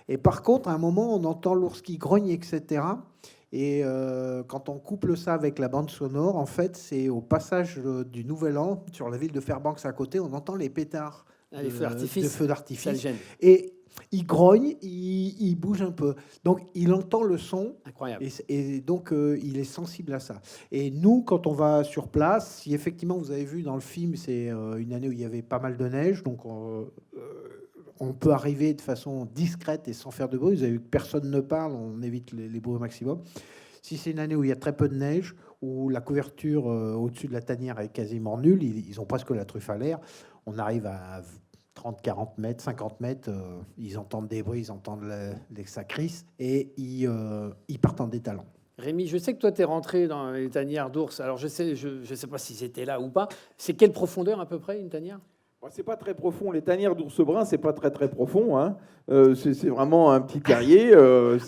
Et par contre, à un moment, on entend l'ours qui grogne, etc. Et quand on couple ça avec la bande sonore, en fait, c'est au passage du Nouvel An, sur la ville de Fairbanks à côté, on entend les pétards Les feux d'artifice. de feux Ça le d'artifice. gêne. Et il grogne, il bouge un peu. Donc, il entend le son. Incroyable. Et donc, il est sensible à ça. Et nous, quand on va sur place, si effectivement, vous avez vu dans le film, c'est une année où il y avait pas mal de neige, donc on peut arriver de façon discrète et sans faire de bruit. Vous avez vu que personne ne parle, on évite les bruits au maximum. Si c'est une année où il y a très peu de neige, où la couverture au-dessus de la tanière est quasiment nulle, ils ont presque la truffe à l'air, on arrive à 30, 40 mètres, 50 mètres, ils entendent des bruits, ils entendent les sacrists, et ils partent en détalant. Rémi, je sais que toi, tu es rentré dans les tanières d'ours. Alors, je sais pas si c'était là ou pas. C'est quelle profondeur, à peu près, une tanière? Bon, c'est pas très profond. Les tanières d'ours brun, c'est pas très très profond. Hein. C'est vraiment un petit terrier.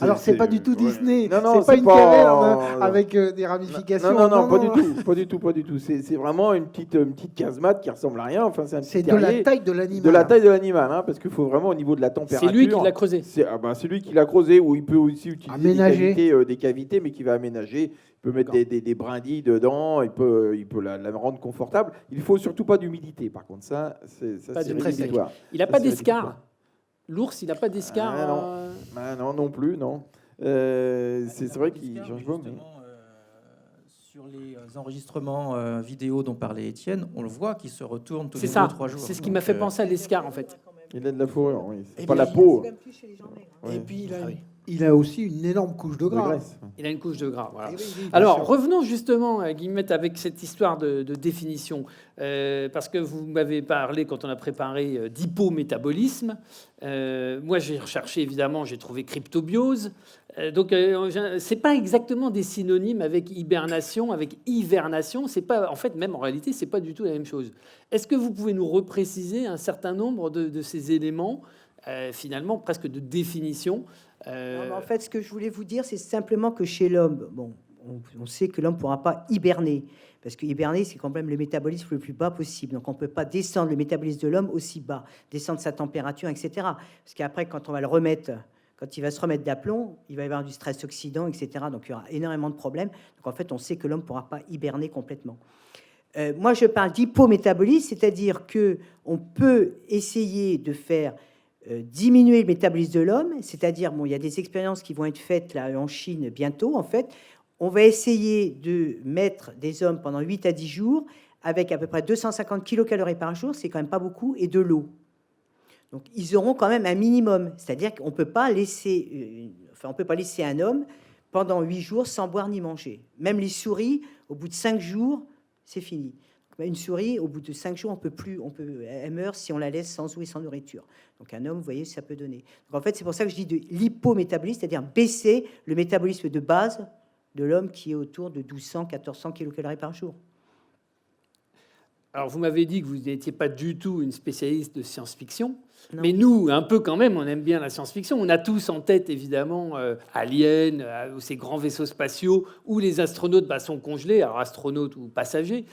Alors, c'est pas du tout ouais. Disney. Non, non, c'est pas une pas- caverne avec des ramifications. Non, pas du tout, pas du tout, pas du tout. C'est vraiment une petite casemate qui ressemble à rien. Enfin, c'est un petit C'est de la terrier. taille de l'animal. De la taille de l'animal, hein, parce qu'il faut vraiment au niveau de la température. C'est lui qui l'a creusé. C'est lui qui l'a creusé, ou il peut aussi utiliser Aménager. des cavités, mais qui va aménager. Il peut mettre D'accord. des brindilles dedans, il peut la rendre confortable. Il faut surtout pas d'humidité, par contre, ça Pas c'est de très sec. rédhibitoire. Il n'a Ça, pas c'est d'escar. rédhibitoire. L'ours, il n'a pas d'escar. Ah, non. Ah, non plus, non. C'est vrai qu'il change pas. Mais... Justement, sur les enregistrements vidéo dont parlait Étienne, on le voit qu'il se retourne tous C'est les ça. 2-3 jours. C'est ce qui m'a fait Donc, penser à l'escar, en fait. Il a de la fourrure, oui. C'est Et pas puis, la peau. C'est même plus chez les gens maigres. Ouais. Et puis, Ah oui. il a aussi une énorme couche de De gras. graisse. Il a une couche de gras. Voilà. Eh oui, oui, bien Alors, sûr. revenons justement, Guillemette, avec cette histoire de définition. Parce que vous m'avez parlé, quand on a préparé, d'hypométabolisme. Moi, j'ai recherché, évidemment, j'ai trouvé cryptobiose. Donc, c'est pas exactement des synonymes avec hibernation, avec hivernation. C'est pas, en fait, même en réalité, c'est pas du tout la même chose. Est-ce que vous pouvez nous repréciser un certain nombre de ces éléments, finalement, presque de définition? Non, mais en fait, ce que je voulais vous dire, c'est simplement que chez l'homme, bon, on sait que l'homme ne pourra pas hiberner. Parce que hiberner, c'est quand même le métabolisme le plus bas possible. Donc, on ne peut pas descendre le métabolisme de l'homme aussi bas, descendre sa température, etc. Parce qu'après, quand on va le remettre, quand il va se remettre d'aplomb, il va y avoir du stress oxydant, etc. Donc, il y aura énormément de problèmes. Donc, en fait, on sait que l'homme ne pourra pas hiberner complètement. Moi, je parle d'hypométabolisme, c'est-à-dire que on peut essayer de faire diminuer le métabolisme de l'homme, c'est-à-dire, bon, il y a des expériences qui vont être faites là en Chine bientôt, en fait. On va essayer de mettre des hommes pendant 8 à 10 jours avec à peu près 250 kilocalories par jour, c'est quand même pas beaucoup, et de l'eau. Donc, ils auront quand même un minimum, c'est-à-dire qu'on peut pas laisser, on peut pas laisser un homme pendant 8 jours sans boire ni manger. Même les souris, au bout de 5 jours, c'est fini. Une souris, au bout de 5 jours, elle meurt si on la laisse sans eau et sans nourriture. Donc un homme, vous voyez, ça peut donner. Donc en fait, c'est pour ça que je dis de l'hypométabolisme, c'est-à-dire baisser le métabolisme de base de l'homme qui est autour de 1200, 1400 kilocalories par jour. Alors, vous m'avez dit que vous n'étiez pas du tout une spécialiste de science-fiction, Non. mais nous, un peu quand même, on aime bien la science-fiction. On a tous en tête, évidemment, Alien, ces grands vaisseaux spatiaux où les astronautes sont congelés, alors astronautes ou passagers,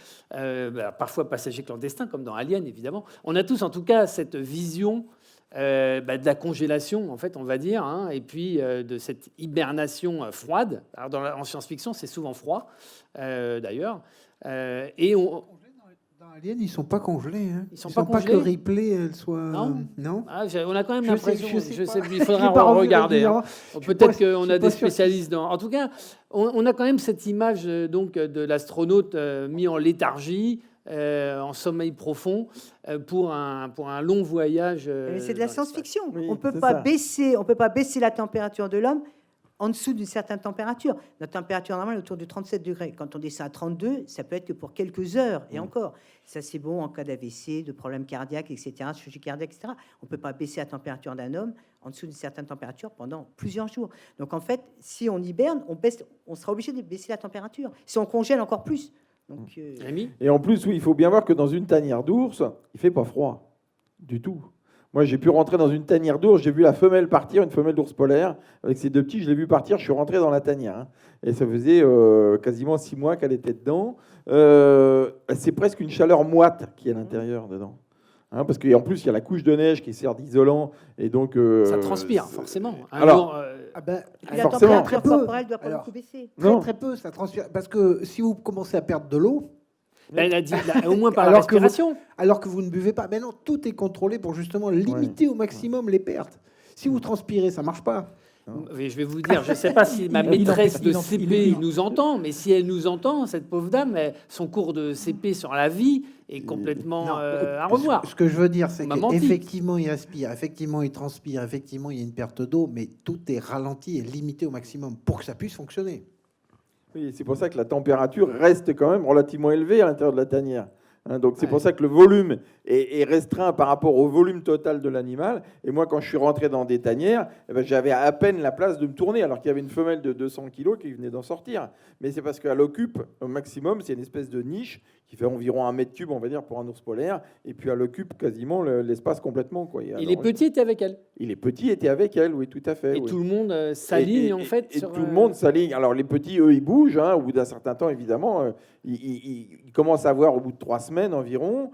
parfois passagers clandestins, comme dans Alien, évidemment. On a tous, en tout cas, cette vision de la congélation, en fait, on va dire, hein, et puis de cette hibernation froide. Alors, en science-fiction, c'est souvent froid, d'ailleurs. Et Dans Alien, ils sont pas congelés. Hein. Ils sont pas pas que congelés Ripley, elle soit. Non. Non. On a quand même Je l'impression, sais je pas. sais, il faudra J'ai pas revu regarder. Hein. régulièrement. Peut-être Je qu'on suis a pas des sûr spécialistes dans. En tout cas, on a quand même cette image donc de l'astronaute mis en léthargie, en sommeil profond, pour un long voyage. Mais c'est de la dans l'espace. science-fiction. Oui, On ne peut c'est pas ça. baisser, on peut pas baisser la température de l'homme en dessous d'une certaine température. Notre température normale est autour de 37 degrés. Quand on descend à 32, ça peut être que pour quelques heures. Et encore, ça c'est bon en cas d'AVC, de problèmes cardiaques, etc., de chirurgie cardiaque, etc. On ne peut pas baisser la température d'un homme en dessous d'une certaine température pendant plusieurs jours. Donc en fait, si on hiberne, on sera obligé de baisser la température. Si on congèle encore plus. Donc, Rémi ? Et en plus, oui, il faut bien voir que dans une tanière d'ours, il fait pas froid du tout. Moi, j'ai pu rentrer dans une tanière d'ours, j'ai vu la femelle partir, une femelle d'ours polaire, avec ses deux petits, je l'ai vu partir, je suis rentré dans la tanière. Hein. Et ça faisait quasiment 6 mois qu'elle était dedans. C'est presque une chaleur moite qui est à l'intérieur dedans. Hein, parce qu'en plus, il y a la couche de neige qui sert d'isolant. Et donc, Ça transpire, forcément. Alors, Ah ben, et puis la forcément. température Très peu. corporelle doit pas Alors, beaucoup baisser. Non. très peu, ça transpire. Parce que si vous commencez à perdre de l'eau, elle a dit, au moins par la Alors que vous- respiration. alors que vous ne buvez pas, mais non, tout est contrôlé pour justement limiter au maximum les pertes. Si vous transpirez, ça marche pas. Oui, je vais vous dire, je ne sais pas si ma maîtresse de CP nous entend, mais si elle nous entend, cette pauvre dame, son cours de CP sur la vie est complètement Non, à revoir. Ce que je veux dire, c'est On m'a menti. qu'effectivement, il respire, effectivement, il transpire, effectivement, il y a une perte d'eau, mais tout est ralenti et limité au maximum pour que ça puisse fonctionner. Oui, c'est pour ça que la température reste quand même relativement élevée à l'intérieur de la tanière. Hein, donc c'est Ouais. pour ça que le volume est restreint par rapport au volume total de l'animal. Et moi, quand je suis rentré dans des tanières, eh ben, j'avais à peine la place de me tourner, alors qu'il y avait une femelle de 200 kg qui venait d'en sortir. Mais c'est parce qu'elle occupe au maximum, c'est une espèce de niche qui fait environ 1 mètre cube, on va dire, pour un ours polaire. Et puis elle occupe quasiment l'espace complètement. Quoi. Et les petits étaient avec elle. Et les petits étaient avec elle, oui, tout à fait. Et oui. tout le monde s'aligne, en fait. Et sur, tout le monde s'aligne. Alors les petits, eux, ils bougent. Hein, au bout d'un certain temps, évidemment, ils commencent à voir au bout de 3 semaines environ.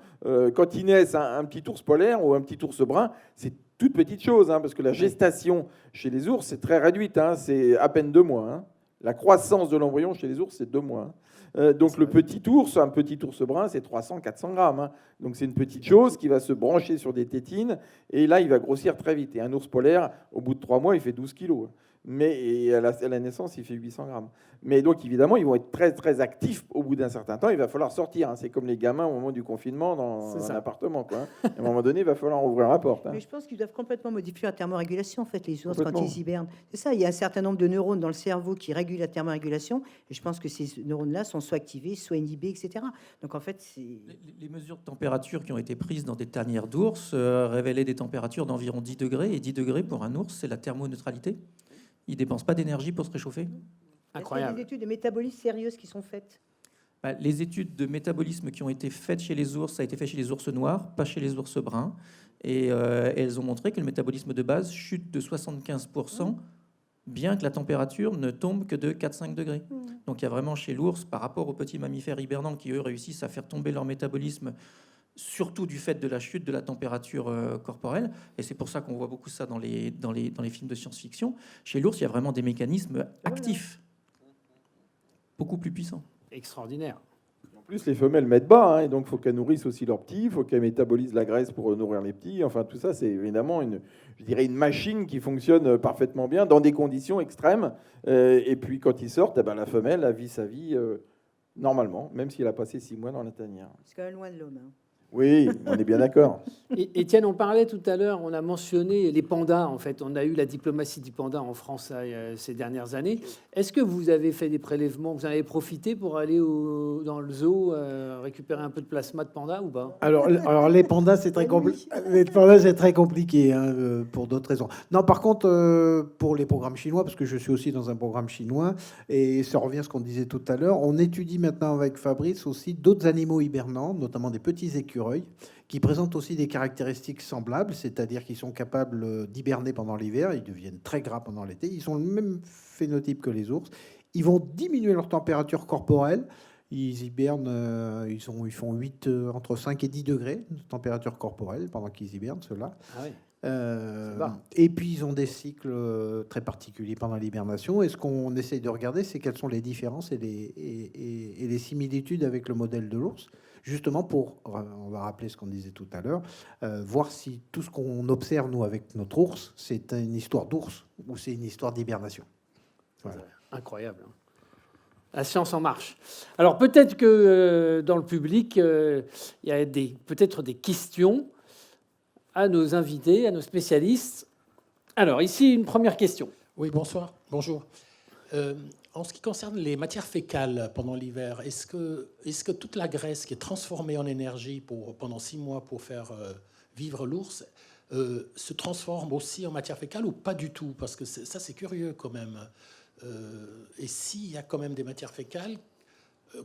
Quand ils naissent, un petit ours polaire ou un petit ours brun, c'est toute petite chose, hein, parce que la gestation chez les ours, c'est très réduite. Hein, c'est à peine 2 mois. Hein. La croissance de l'embryon chez les ours, c'est 2 mois. Hein. Donc le petit ours, un petit ours brun, c'est 300-400 grammes. Hein. Donc c'est une petite chose qui va se brancher sur des tétines et là il va grossir très vite. Et un ours polaire, au bout de 3 mois, il fait 12 kilos. Mais à la naissance, il fait 800 grammes. Mais donc évidemment, ils vont être très très actifs au bout d'un certain temps. Il va falloir sortir. Hein. C'est comme les gamins au moment du confinement dans un appartement. Quoi, hein. À un moment donné, il va falloir ouvrir la porte. Hein. Mais je pense qu'ils doivent complètement modifier la thermorégulation, en fait, les ours, quand Complètement. ils hibernent. C'est ça, il y a un certain nombre de neurones dans le cerveau qui régulent la thermorégulation, et je pense que ces neurones-là sont soit activés, soit inhibés, etc. Donc en fait, c'est... Les mesures de température qui ont été prises dans des tanières d'ours révélaient des températures d'environ 10 degrés. Et 10 degrés pour un ours, c'est la thermoneutralité. Il ne dépense pas d'énergie pour se réchauffer. Il y a Incroyable. des études de métabolisme sérieuses qui sont faites. Bah, les études de métabolisme qui ont été faites chez les ours, ça a été fait chez les ours noirs, pas chez les ours bruns. Et elles ont montré que le métabolisme de base chute de 75%, bien que la température ne tombe que de 4-5 degrés. Donc il y a vraiment chez l'ours, par rapport aux petits mammifères hibernants qui, eux, réussissent à faire tomber leur métabolisme, surtout du fait de la chute de la température corporelle. Et c'est pour ça qu'on voit beaucoup ça dans les films de science-fiction. Chez l'ours, il y a vraiment des mécanismes actifs, beaucoup plus puissants. Extraordinaire. En plus, les femelles mettent bas, hein, et donc il faut qu'elles nourrissent aussi leurs petits, il faut qu'elles métabolisent la graisse pour nourrir les petits. Enfin, tout ça, c'est évidemment une machine qui fonctionne parfaitement bien dans des conditions extrêmes. Et puis, quand ils sortent, eh ben, la femelle a vit sa vie normalement, même si elle a passé 6 mois dans la tanière. C'est quand même loin de l'homme. Hein. Oui, on est bien d'accord. Et Étienne, on parlait tout à l'heure, on a mentionné les pandas. En fait, on a eu la diplomatie du panda en France ces dernières années. Est-ce que vous avez fait des prélèvements? Vous en avez profité pour aller dans le zoo récupérer un peu de plasma de panda ou pas? Alors les pandas, c'est très compliqué. Les pandas, c'est très compliqué hein, pour d'autres raisons. Non, par contre, pour les programmes chinois, parce que je suis aussi dans un programme chinois, et ça revient à ce qu'on disait tout à l'heure, on étudie maintenant avec Fabrice aussi d'autres animaux hibernants, notamment des petits écureuils, qui présentent aussi des caractéristiques semblables, c'est-à-dire qu'ils sont capables d'hiberner pendant l'hiver, ils deviennent très gras pendant l'été, ils ont le même phénotype que les ours, ils vont diminuer leur température corporelle. Ils hibernent, ils font entre 5 et 10 degrés de température corporelle pendant qu'ils hibernent, ceux-là. Ah oui. Et puis ils ont des cycles très particuliers pendant l'hibernation. Et ce qu'on essaye de regarder, c'est quelles sont les différences et les similitudes avec le modèle de l'ours, justement pour, on va rappeler ce qu'on disait tout à l'heure, voir si tout ce qu'on observe nous avec notre ours, c'est une histoire d'ours ou c'est une histoire d'hibernation. Voilà. Incroyable. La science en marche. Alors peut-être que dans le public, il y a peut-être des questions à nos invités, à nos spécialistes. Alors, ici, une première question. Oui, bonsoir. Bonjour. En ce qui concerne les matières fécales pendant l'hiver, est-ce que toute la graisse qui est transformée en énergie pendant 6 mois pour faire vivre l'ours se transforme aussi en matière fécale ou pas du tout? Parce que ça, c'est curieux quand même. Et s'il y a quand même des matières fécales,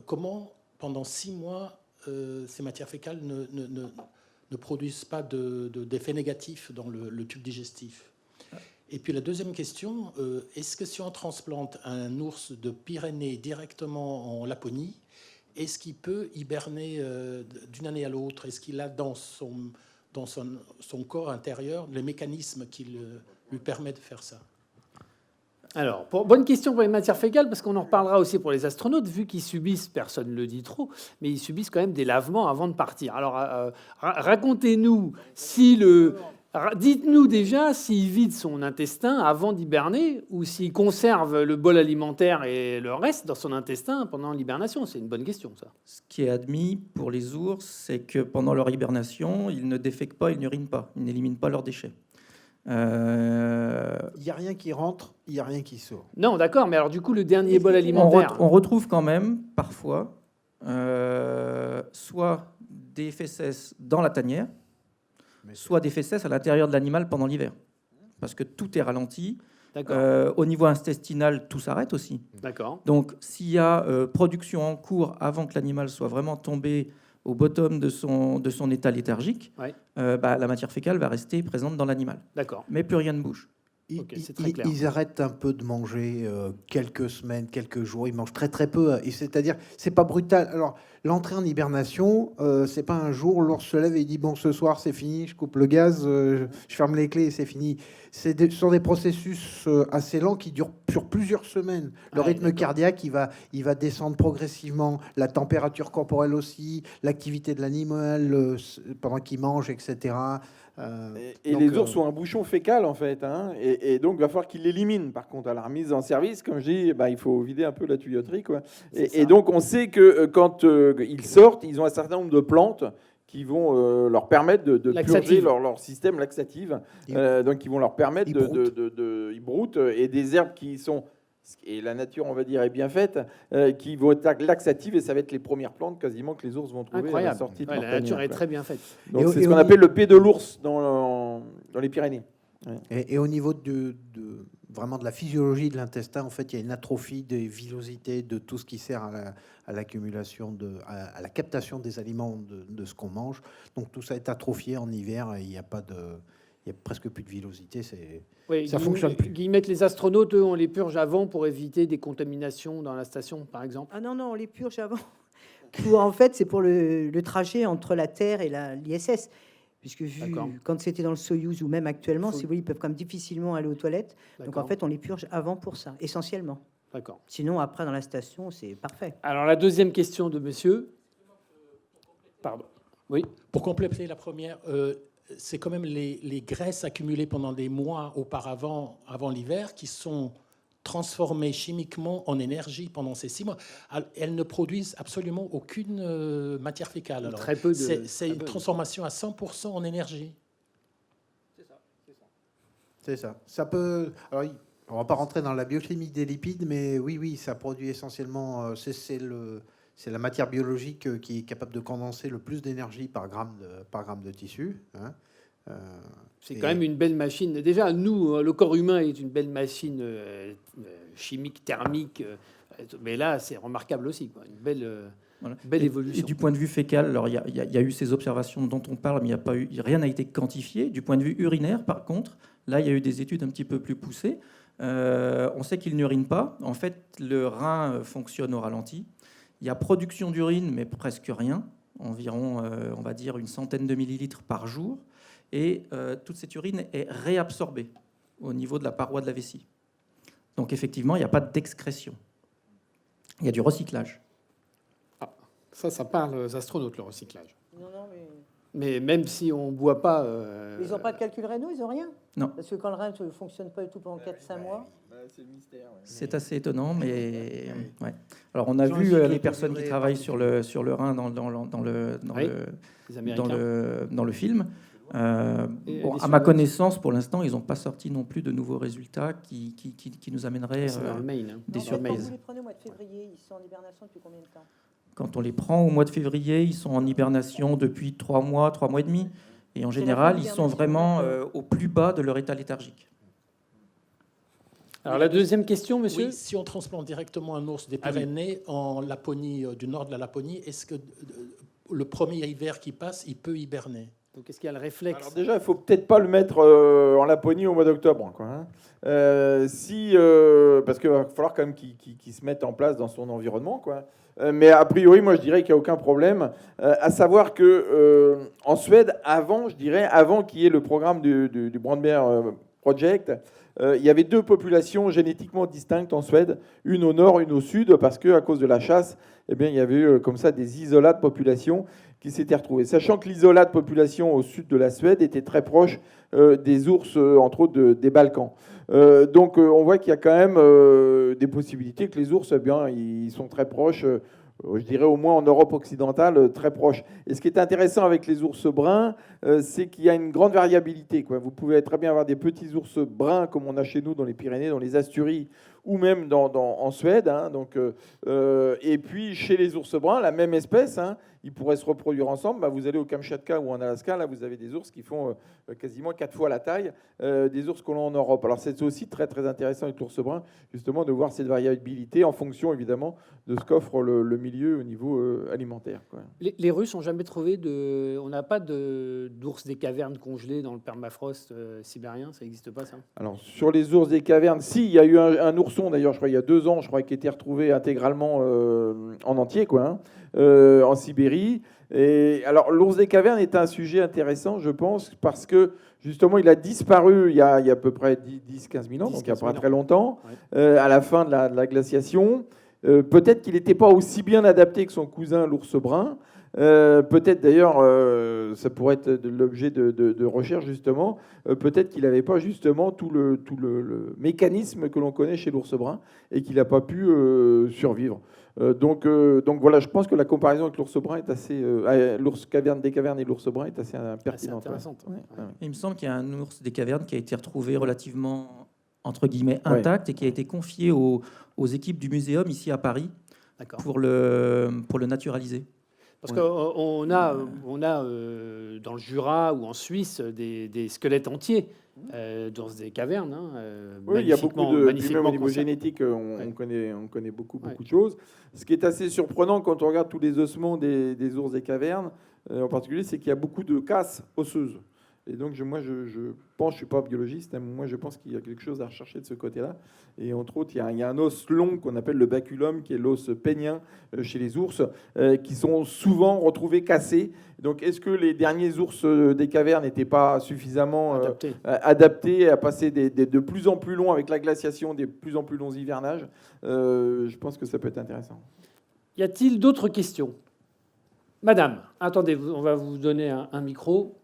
comment, pendant 6 mois, ces matières fécales ne produisent pas d'effet négatif dans le tube digestif? Et puis la deuxième question, est-ce que si on transplante un ours de Pyrénées directement en Laponie, est-ce qu'il peut hiberner d'une année à l'autre? Est-ce qu'il a dans son corps intérieur les mécanismes qui lui permettent de faire ça? Alors, bonne question pour les matières fécales, parce qu'on en reparlera aussi pour les astronautes, vu qu'ils subissent, personne ne le dit trop, mais ils subissent quand même des lavements avant de partir. Alors, racontez-nous si dites-nous déjà s'il vide son intestin avant d'hiberner ou s'il conserve le bol alimentaire et le reste dans son intestin pendant l'hibernation. C'est une bonne question, ça. Ce qui est admis pour les ours, c'est que pendant leur hibernation, ils ne défèquent pas, ils n'urinent pas, ils n'éliminent pas leurs déchets. Il n'y a rien qui rentre, il n'y a rien qui sort. Non, d'accord, mais alors du coup, le dernier bol alimentaire... On retrouve quand même, parfois, soit des fesses dans la tanière, soit des fesses à l'intérieur de l'animal pendant l'hiver. Parce que tout est ralenti. Au niveau intestinal, tout s'arrête aussi. D'accord. Donc, s'il y a production en cours avant que l'animal soit vraiment tombé au bottom de son état léthargique, Ouais. La matière fécale va rester présente dans l'animal. D'accord. Mais plus rien ne bouge. Ok, c'est très clair. Ils arrêtent un peu de manger quelques semaines, quelques jours. Ils mangent très très peu. Et c'est-à-dire, c'est pas brutal. Alors, l'entrée en hibernation, c'est pas un jour l'ours se lève et il dit bon, ce soir c'est fini, je coupe le gaz, je ferme les clés et c'est fini. Ce sont des processus assez lents qui durent sur plusieurs semaines. Le rythme cardiaque, il va descendre progressivement. La température corporelle aussi, l'activité de l'animal pendant qu'il mange, etc. Et donc, les ours ont un bouchon fécal en fait, hein, et donc il va falloir qu'ils l'éliminent. Par contre, à la remise en service, comme je dis, il faut vider un peu la tuyauterie, quoi. Et donc on sait que quand ils sortent, ils ont un certain nombre de plantes qui vont leur permettre de purger leur système laxatif. Donc ils vont leur permettre ils broutent, et des herbes qui sont, et la nature, on va dire, est bien faite, qui vont être laxatives, et ça va être les premières plantes quasiment que les ours vont trouver à la sortie de leur la nature tanière, est quoi. très bien faite. Donc c'est ce qu'on appelle le P de l'ours dans les Pyrénées. Ouais. Et au niveau vraiment de la physiologie de l'intestin, en fait, il y a une atrophie des villosités, de tout ce qui sert à l'accumulation, à la captation des aliments, de ce qu'on mange. Donc tout ça est atrophié en hiver et il n'y a presque plus de villosité. Ça fonctionne plus. Les astronautes, eux, on les purge avant pour éviter des contaminations dans la station, par exemple. Ah non, on les purge avant. En fait, c'est pour le trajet entre la Terre et l'ISS. Puisque quand c'était dans le Soyouz ou même actuellement, si vous voulez, ils peuvent quand même difficilement aller aux toilettes. Donc en fait, on les purge avant pour ça, essentiellement. D'accord. Sinon, après, dans la station, c'est parfait. Alors la deuxième question de monsieur. Pardon. Oui. Pour compléter la première, c'est quand même les graisses accumulées pendant des mois auparavant, avant l'hiver, qui sont transformées chimiquement en énergie pendant ces 6 mois. Elles ne produisent absolument aucune matière fécale. Alors, très peu c'est une transformation à 100% en énergie. C'est ça. Ça peut. Alors, on va pas rentrer dans la biochimie des lipides, mais oui, ça produit essentiellement. C'est la matière biologique qui est capable de condenser le plus d'énergie par gramme de tissu. Hein. C'est quand même une belle machine. Déjà, nous, le corps humain est une belle machine chimique, thermique. Mais là, c'est remarquable aussi, quoi. Une belle évolution. Et du point de vue fécal, alors il y a eu ces observations dont on parle, mais rien n'a été quantifié. Du point de vue urinaire, par contre, là, il y a eu des études un petit peu plus poussées. On sait qu'ils n'urinent pas. En fait, le rein fonctionne au ralenti. Il y a production d'urine, mais presque rien, environ, on va dire, une centaine de millilitres par jour. Et toute cette urine est réabsorbée au niveau de la paroi de la vessie. Donc effectivement, il n'y a pas d'excrétion. Il y a du recyclage. Ça parle aux astronautes, le recyclage. Non, mais... Mais même si on ne boit pas... Ils n'ont pas de calcul rénaux, ils n'ont rien? Non. Parce que quand le rein ne fonctionne pas du tout pendant 4-5 mois... C'est le mystère. C'est assez étonnant, mais ouais. Alors on a Jean-Luc vu les est personnes qui mesuré travaillent par sur le rein dans Oui, les Américains. dans le film. Et Bon, les à ma Suédois. connaissance, pour l'instant, ils n'ont pas sorti non plus de nouveaux résultats qui nous amèneraient C'est dans le Maine. Hein. des Quand surprises. vous les prenez au mois de février, ils sont en hibernation depuis combien de temps? Quand on les prend au mois de février, ils sont en hibernation depuis 3 mois et demi. Et en général, ils sont vraiment au plus bas de leur état léthargique. Alors la deuxième question, monsieur. Oui, si on transplante directement un ours des Pyrénées en Laponie, du nord de la Laponie, est-ce que le premier hiver qui passe, il peut hiberner? Donc est-ce qu'il y a le réflexe? Alors déjà, il faut peut-être pas le mettre en Laponie au mois d'octobre, quoi. Hein. Parce qu'il va falloir quand même qu'il se mette en place dans son environnement, quoi. Mais a priori, moi, je dirais qu'il n'y a aucun problème. À savoir que en Suède, avant qu'il y ait le programme du Brandberg Project, il y avait 2 populations génétiquement distinctes en Suède, une au nord, une au sud, parce qu'à cause de la chasse, eh bien, il y avait eu comme ça des isolats de population qui s'étaient retrouvés. Sachant que l'isolat de population au sud de la Suède était très proche des ours, entre autres des Balkans. Donc on voit qu'il y a quand même des possibilités que les ours, eh bien, ils sont très proches, je dirais au moins en Europe occidentale, très proches. Et ce qui est intéressant avec les ours bruns, c'est qu'il y a une grande variabilité, quoi. Vous pouvez très bien avoir des petits ours bruns comme on a chez nous dans les Pyrénées, dans les Asturies, ou même en Suède. Hein, donc, et puis chez les ours bruns, la même espèce, hein, ils pourraient se reproduire ensemble. Bah, vous allez au Kamchatka ou en Alaska, là vous avez des ours qui font quasiment 4 fois la taille des ours que l'on a en Europe. Alors c'est aussi très très intéressant avec l'ours brun, justement de voir cette variabilité en fonction évidemment de ce qu'offre le milieu au niveau alimentaire, quoi. Les Russes n'ont jamais trouvé de... On n'a pas d'ours des cavernes congelés dans le permafrost sibérien, ça n'existe pas, ça? Alors, sur les ours des cavernes, si, il y a eu un ourson, d'ailleurs, je crois, il y a 2 ans, je crois, qui a été retrouvé intégralement en entier, quoi, hein, en Sibérie. Et alors, l'ours des cavernes est un sujet intéressant, je pense, parce que, justement, il a disparu il y a à peu près 10-15 000 ans, donc il n'y a pas très longtemps, à la fin de la glaciation. Peut-être qu'il n'était pas aussi bien adapté que son cousin, l'ours brun. Peut-être d'ailleurs, ça pourrait être l'objet de recherche justement, peut-être qu'il n'avait pas justement tout le mécanisme que l'on connaît chez l'ours brun et qu'il n'a pas pu survivre. Donc voilà, je pense que la comparaison avec l'ours brun est assez, l'ours des cavernes et l'ours brun est assez pertinente. C'est intéressant. Ouais. Ouais. Il me semble qu'il y a un ours des cavernes qui a été retrouvé relativement, entre guillemets, intact et qui a été confié aux équipes du muséum ici à Paris pour le naturaliser. Parce qu'on a dans le Jura ou en Suisse des squelettes entiers d'ours des cavernes. Hein, oui, il y a beaucoup de... Puis même au niveau conservés. génétique, on connaît beaucoup de choses. Ce qui est assez surprenant quand on regarde tous les ossements des ours des cavernes, en particulier, c'est qu'il y a beaucoup de casses osseuses. Et donc, moi, je pense, je ne suis pas biologiste, hein, moi, je pense qu'il y a quelque chose à rechercher de ce côté-là. Et entre autres, il y a un os long qu'on appelle le baculum, qui est l'os pénien chez les ours, qui sont souvent retrouvés cassés. Donc, est-ce que les derniers ours des cavernes n'étaient pas suffisamment adaptés à passer de plus en plus long avec la glaciation, des plus en plus longs hivernages? Je pense que ça peut être intéressant. Y a-t-il d'autres questions? Madame, attendez, on va vous donner un micro.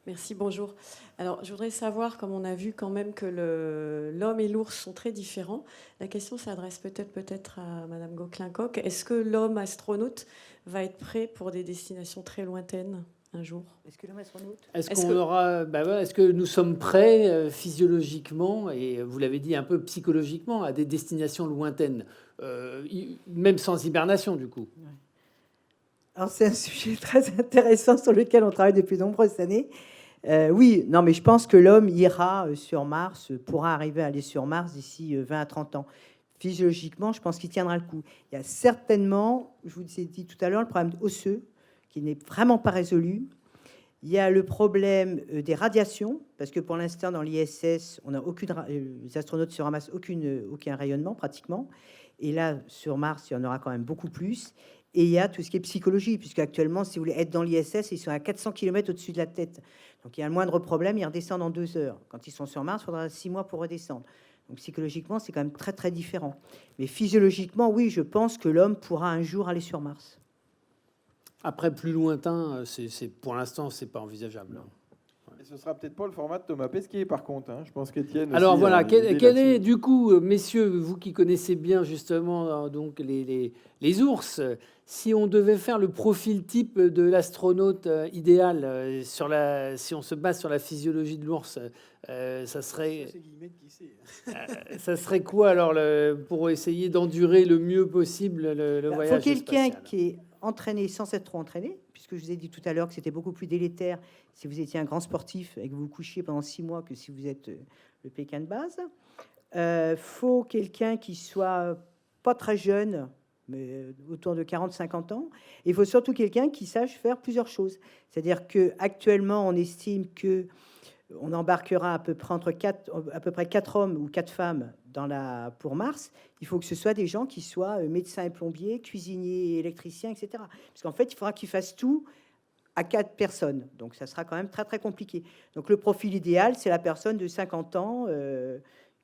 Merci, bonjour. Alors, je voudrais savoir, comme on a vu quand même que l'homme et l'ours sont très différents, la question s'adresse peut-être à Madame Gauquelin-Coq. Est-ce que l'homme astronaute va être prêt pour des destinations très lointaines un jour? Est-ce que l'homme astronaute? Est-ce que nous sommes prêts physiologiquement et vous l'avez dit un peu psychologiquement à des destinations lointaines, même sans hibernation du coup? Alors c'est un sujet très intéressant sur lequel on travaille depuis de nombreuses années. Oui, non, mais je pense que l'homme ira sur Mars, pourra arriver à aller sur Mars d'ici 20 à 30 ans. Physiologiquement, je pense qu'il tiendra le coup. Il y a certainement, je vous ai dit tout à l'heure, le problème osseux qui n'est vraiment pas résolu. Il y a le problème des radiations, parce que pour l'instant, dans l'ISS, on a les astronautes ne se ramassent aucun rayonnement pratiquement. Et là, sur Mars, il y en aura quand même beaucoup plus. Et il y a tout ce qui est psychologie, puisque actuellement, si vous voulez être dans l'ISS, ils sont à 400 km au-dessus de la tête. Donc il y a le moindre problème, ils redescendent en 2 heures. Quand ils sont sur Mars, il faudra 6 mois pour redescendre. Donc psychologiquement, c'est quand même très, très différent. Mais physiologiquement, oui, je pense que l'homme pourra un jour aller sur Mars. Après, plus lointain, pour l'instant, c'est pas envisageable. Et ce sera peut-être pas le format de Thomas Pesquet, par contre. Hein. Je pense qu'Étienne. Alors aussi voilà, a une quel idée est, là-dessus. du coup, messieurs, vous qui connaissez bien justement donc les ours, si on devait faire le profil type de l'astronaute idéal, si on se base sur la physiologie de l'ours, ça serait quoi alors pour essayer d'endurer le mieux possible le Il voyage faut quelqu'un spatial? qui est entraîné sans être trop entraîné, puisque je vous ai dit tout à l'heure que c'était beaucoup plus délétère si vous étiez un grand sportif et que vous vous couchiez pendant 6 mois que si vous êtes le Pékin de base. Faut quelqu'un qui soit pas très jeune, mais autour de 40-50 ans. Il faut surtout quelqu'un qui sache faire plusieurs choses. C'est-à-dire qu'actuellement, on estime que on embarquera à peu près 4 hommes ou 4 femmes pour Mars. Il faut que ce soit des gens qui soient médecins et plombiers, cuisiniers et électriciens, etc. Parce qu'en fait, il faudra qu'ils fassent tout à 4 personnes. Donc, ça sera quand même très, très compliqué. Donc, le profil idéal, c'est la personne de 50 ans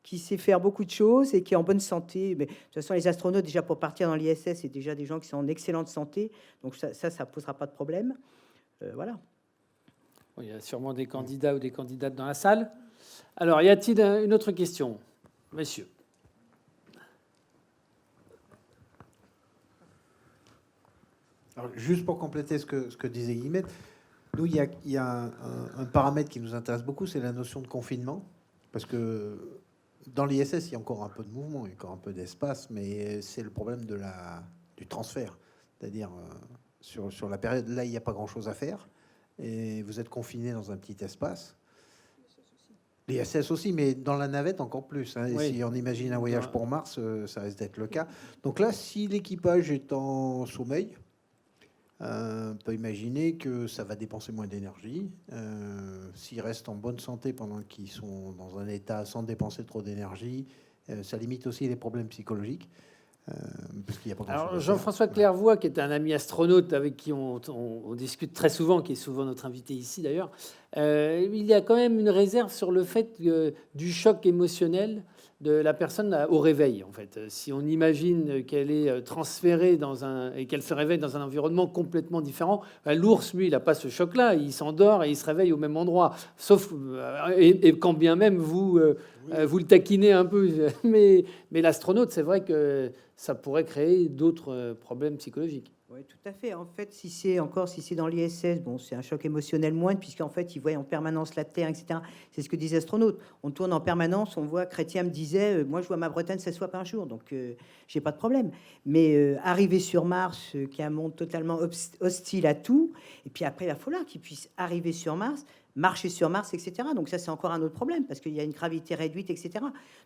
qui sait faire beaucoup de choses et qui est en bonne santé. Mais, de toute façon, les astronautes, déjà, pour partir dans l'ISS, c'est déjà des gens qui sont en excellente santé. Donc, ça posera pas de problème. Voilà. Il y a sûrement des candidats ou des candidates dans la salle. Alors, y a-t-il une autre question, messieurs? Alors, juste pour compléter ce que disait Guillemette, nous, il y a un paramètre qui nous intéresse beaucoup, c'est la notion de confinement. Parce que dans l'ISS, il y a encore un peu de mouvement, il y a encore un peu d'espace, mais c'est le problème du transfert. C'est-à-dire, sur la période, là, il n'y a pas grand-chose à faire. Et vous êtes confiné dans un petit espace. L'ISS aussi, mais dans la navette encore plus. Hein. Oui. Si on imagine un voyage pour Mars, ça risque d'être le cas. Donc là, si l'équipage est en sommeil, on peut imaginer que ça va dépenser moins d'énergie. S'ils restent en bonne santé pendant qu'ils sont dans un état sans dépenser trop d'énergie, ça limite aussi les problèmes psychologiques. Parce qu'il y a pas grand-chose à Alors, faire. Jean-François Clairvoy, qui est un ami astronaute avec qui on discute très souvent, qui est souvent notre invité ici d'ailleurs, il y a quand même une réserve sur le fait du choc émotionnel de la personne au réveil. En fait, si on imagine qu'elle est transférée et qu'elle se réveille dans un environnement complètement différent, l'ours, lui, il n'a pas ce choc-là. Il s'endort et il se réveille au même endroit. Sauf et quand bien même vous le taquinez un peu, mais l'astronaute, c'est vrai que ça pourrait créer d'autres problèmes psychologiques. Oui, tout à fait. En fait, si c'est dans l'ISS, bon, c'est un choc émotionnel moindre, puisqu'en fait, ils voient en permanence la Terre, etc. C'est ce que disent les astronautes. On tourne en permanence, on voit, Chrétien me disait, moi, je vois ma Bretagne 16 fois par jour, donc j'ai pas de problème. Mais arriver sur Mars, qui est un monde totalement hostile à tout, et puis après, il va falloir qu'ils puissent arriver sur Mars, marcher sur Mars, etc. Donc ça, c'est encore un autre problème, parce qu'il y a une gravité réduite, etc.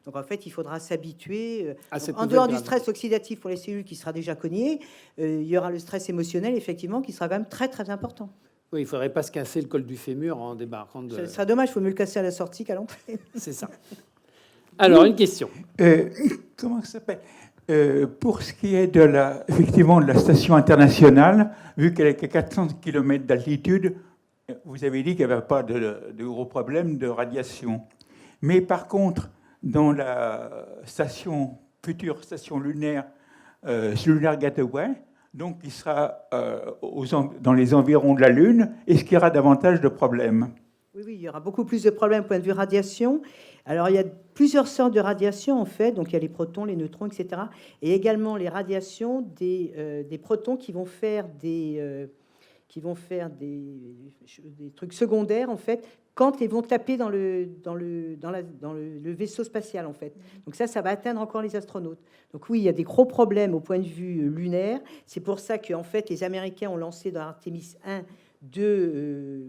Donc en fait, il faudra s'habituer. En dehors du stress oxydatif pour les cellules qui sera déjà cogné, il y aura le stress émotionnel, effectivement, qui sera quand même très, très important. Oui, il ne faudrait pas se casser le col du fémur en débarquant de... Ce serait dommage, il faut mieux le casser à la sortie qu'à l'entrée. C'est ça. Alors, une question. Comment ça s'appelle pour ce qui est effectivement de la station internationale, vu qu'elle est à 400 km d'altitude, vous avez dit qu'il n'y avait pas de gros problèmes de radiation. Mais par contre, dans la future station lunaire, Lunar Gateway, donc qui sera dans les environs de la Lune, est-ce qu'il y aura davantage de problèmes? Oui, il y aura beaucoup plus de problèmes au point de vue radiation. Alors, il y a plusieurs sortes de radiations, en fait. Donc, il y a les protons, les neutrons, etc. Et également les radiations des protons qui vont faire des trucs secondaires, en fait, quand ils vont taper dans le vaisseau spatial, en fait. Donc ça va atteindre encore les astronautes. Donc oui, il y a des gros problèmes au point de vue lunaire. C'est pour ça que, en fait, les Américains ont lancé dans Artemis 1 des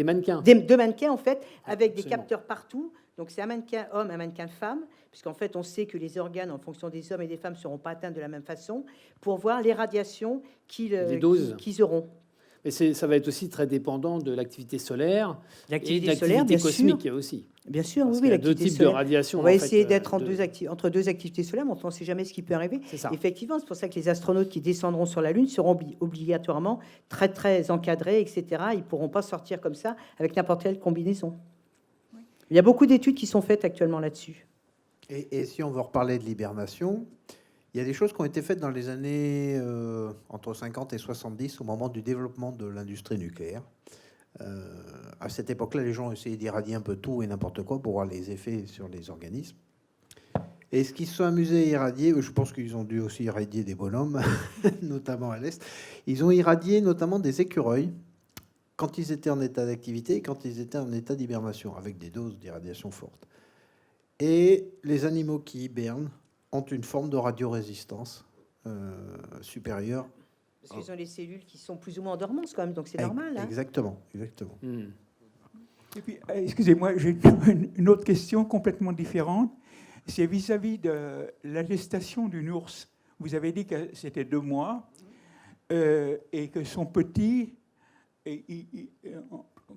mannequins. Deux mannequins, en fait, avec Absolument. des capteurs partout. Donc c'est un mannequin homme, un mannequin femme, puisqu'en fait on sait que les organes en fonction des hommes et des femmes ne seront pas atteints de la même façon, pour voir les radiations Les doses. qu'ils auront. Mais ça va être aussi très dépendant de l'activité solaire et de L'activité solaire, l'activité bien cosmique sûr. aussi. Bien sûr, Parce oui, qu'il y a l'activité deux types solaire. de radiation. On va en fait, essayer d'être deux- entre deux activités solaires, mais on ne sait jamais ce qui peut arriver. C'est ça. Effectivement, c'est pour ça que les astronautes qui descendront sur la Lune seront obligatoirement très, très encadrés, etc. Ils ne pourront pas sortir comme ça avec n'importe quelle combinaison. Il y a beaucoup d'études qui sont faites actuellement là-dessus. Et si on veut reparler de l'hibernation, il y a des choses qui ont été faites dans les années entre 50 et 70 au moment du développement de l'industrie nucléaire. À cette époque-là, les gens essayaient d'irradier un peu tout et n'importe quoi pour voir les effets sur les organismes. Et ce qu'ils se sont amusés à irradier, je pense qu'ils ont dû aussi irradier des bonhommes, notamment à l'Est, ils ont irradié notamment des écureuils quand ils étaient en état d'activité et quand ils étaient en état d'hibernation, avec des doses d'irradiation fortes. Et les animaux qui hibernent ont une forme de radiorésistance supérieure. Parce qu'ils ont les cellules qui sont plus ou moins en dormance quand même, donc c'est normal. Hein. Exactement, exactement. Et puis, excusez-moi, j'ai une autre question complètement différente. C'est vis-à-vis de la gestation d'une ours. Vous avez dit que c'était 2 mois et que son petit,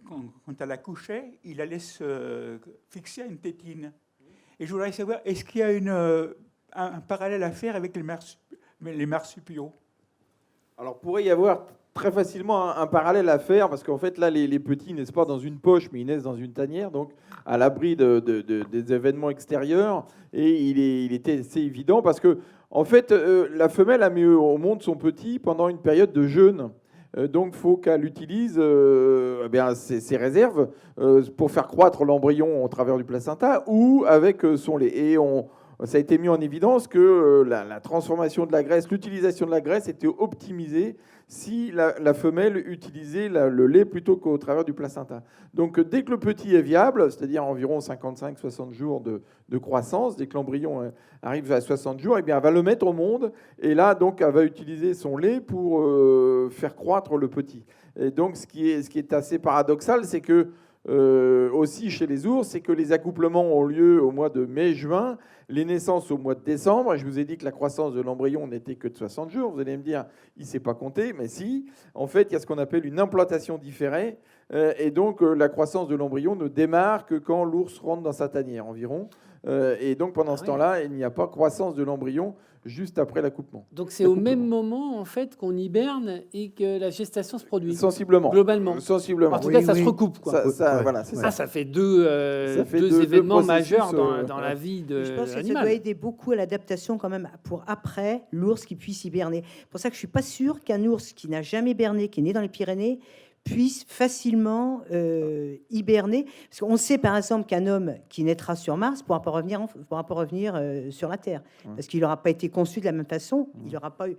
quand elle accouchait, il allait se fixer à une tétine. Et je voudrais savoir, est-ce qu'il y a un parallèle à faire avec les marsupiaux? Alors, pourrait y avoir très facilement un parallèle à faire, parce qu'en fait, là, les petits naissent pas dans une poche, mais ils naissent dans une tanière, donc à l'abri des événements extérieurs. Et il était assez évident, parce que, en fait, la femelle a mis au monde son petit pendant une période de jeûne. Donc, il faut qu'elle utilise ses réserves pour faire croître l'embryon au travers du placenta ou avec son lait. Et ça a été mis en évidence que la transformation de la graisse, l'utilisation de la graisse était optimisée si la femelle utilisait le lait plutôt qu'au travers du placenta. Donc dès que le petit est viable, c'est-à-dire environ 55-60 jours de croissance, dès que l'embryon arrive à 60 jours, eh bien, elle va le mettre au monde et là, donc, elle va utiliser son lait pour faire croître le petit. Et donc ce qui est assez paradoxal, c'est que aussi chez les ours, c'est que les accouplements ont lieu au mois de mai-juin, les naissances au mois de décembre. Et je vous ai dit que la croissance de l'embryon n'était que de 60 jours. Vous allez me dire, il ne s'est pas compté, mais si. En fait, il y a ce qu'on appelle une implantation différée. Et donc, la croissance de l'embryon ne démarre que quand l'ours rentre dans sa tanière environ. Et donc, pendant ce temps-là, il n'y a pas croissance de l'embryon juste après l'accouplement. Donc c'est au même moment en fait qu'on hiberne et que la gestation se produit. Sensiblement. Globalement. Sensiblement. En tout cas, ça se recoupe. Quoi. Voilà, c'est ça. Ça fait deux événements majeurs dans la vie de Je pense que ça l'animal. doit aider beaucoup à l'adaptation quand même pour après l'ours qui puisse hiberner. C'est pour ça que je suis pas sûre qu'un ours qui n'a jamais hiberné, qui est né dans les Pyrénées, puisse facilement hiberner. Parce qu'on sait par exemple qu'un homme qui naîtra sur Mars ne pourra pas revenir sur la Terre. Parce qu'il n'aura pas été conçu de la même façon. Il aura pas eu...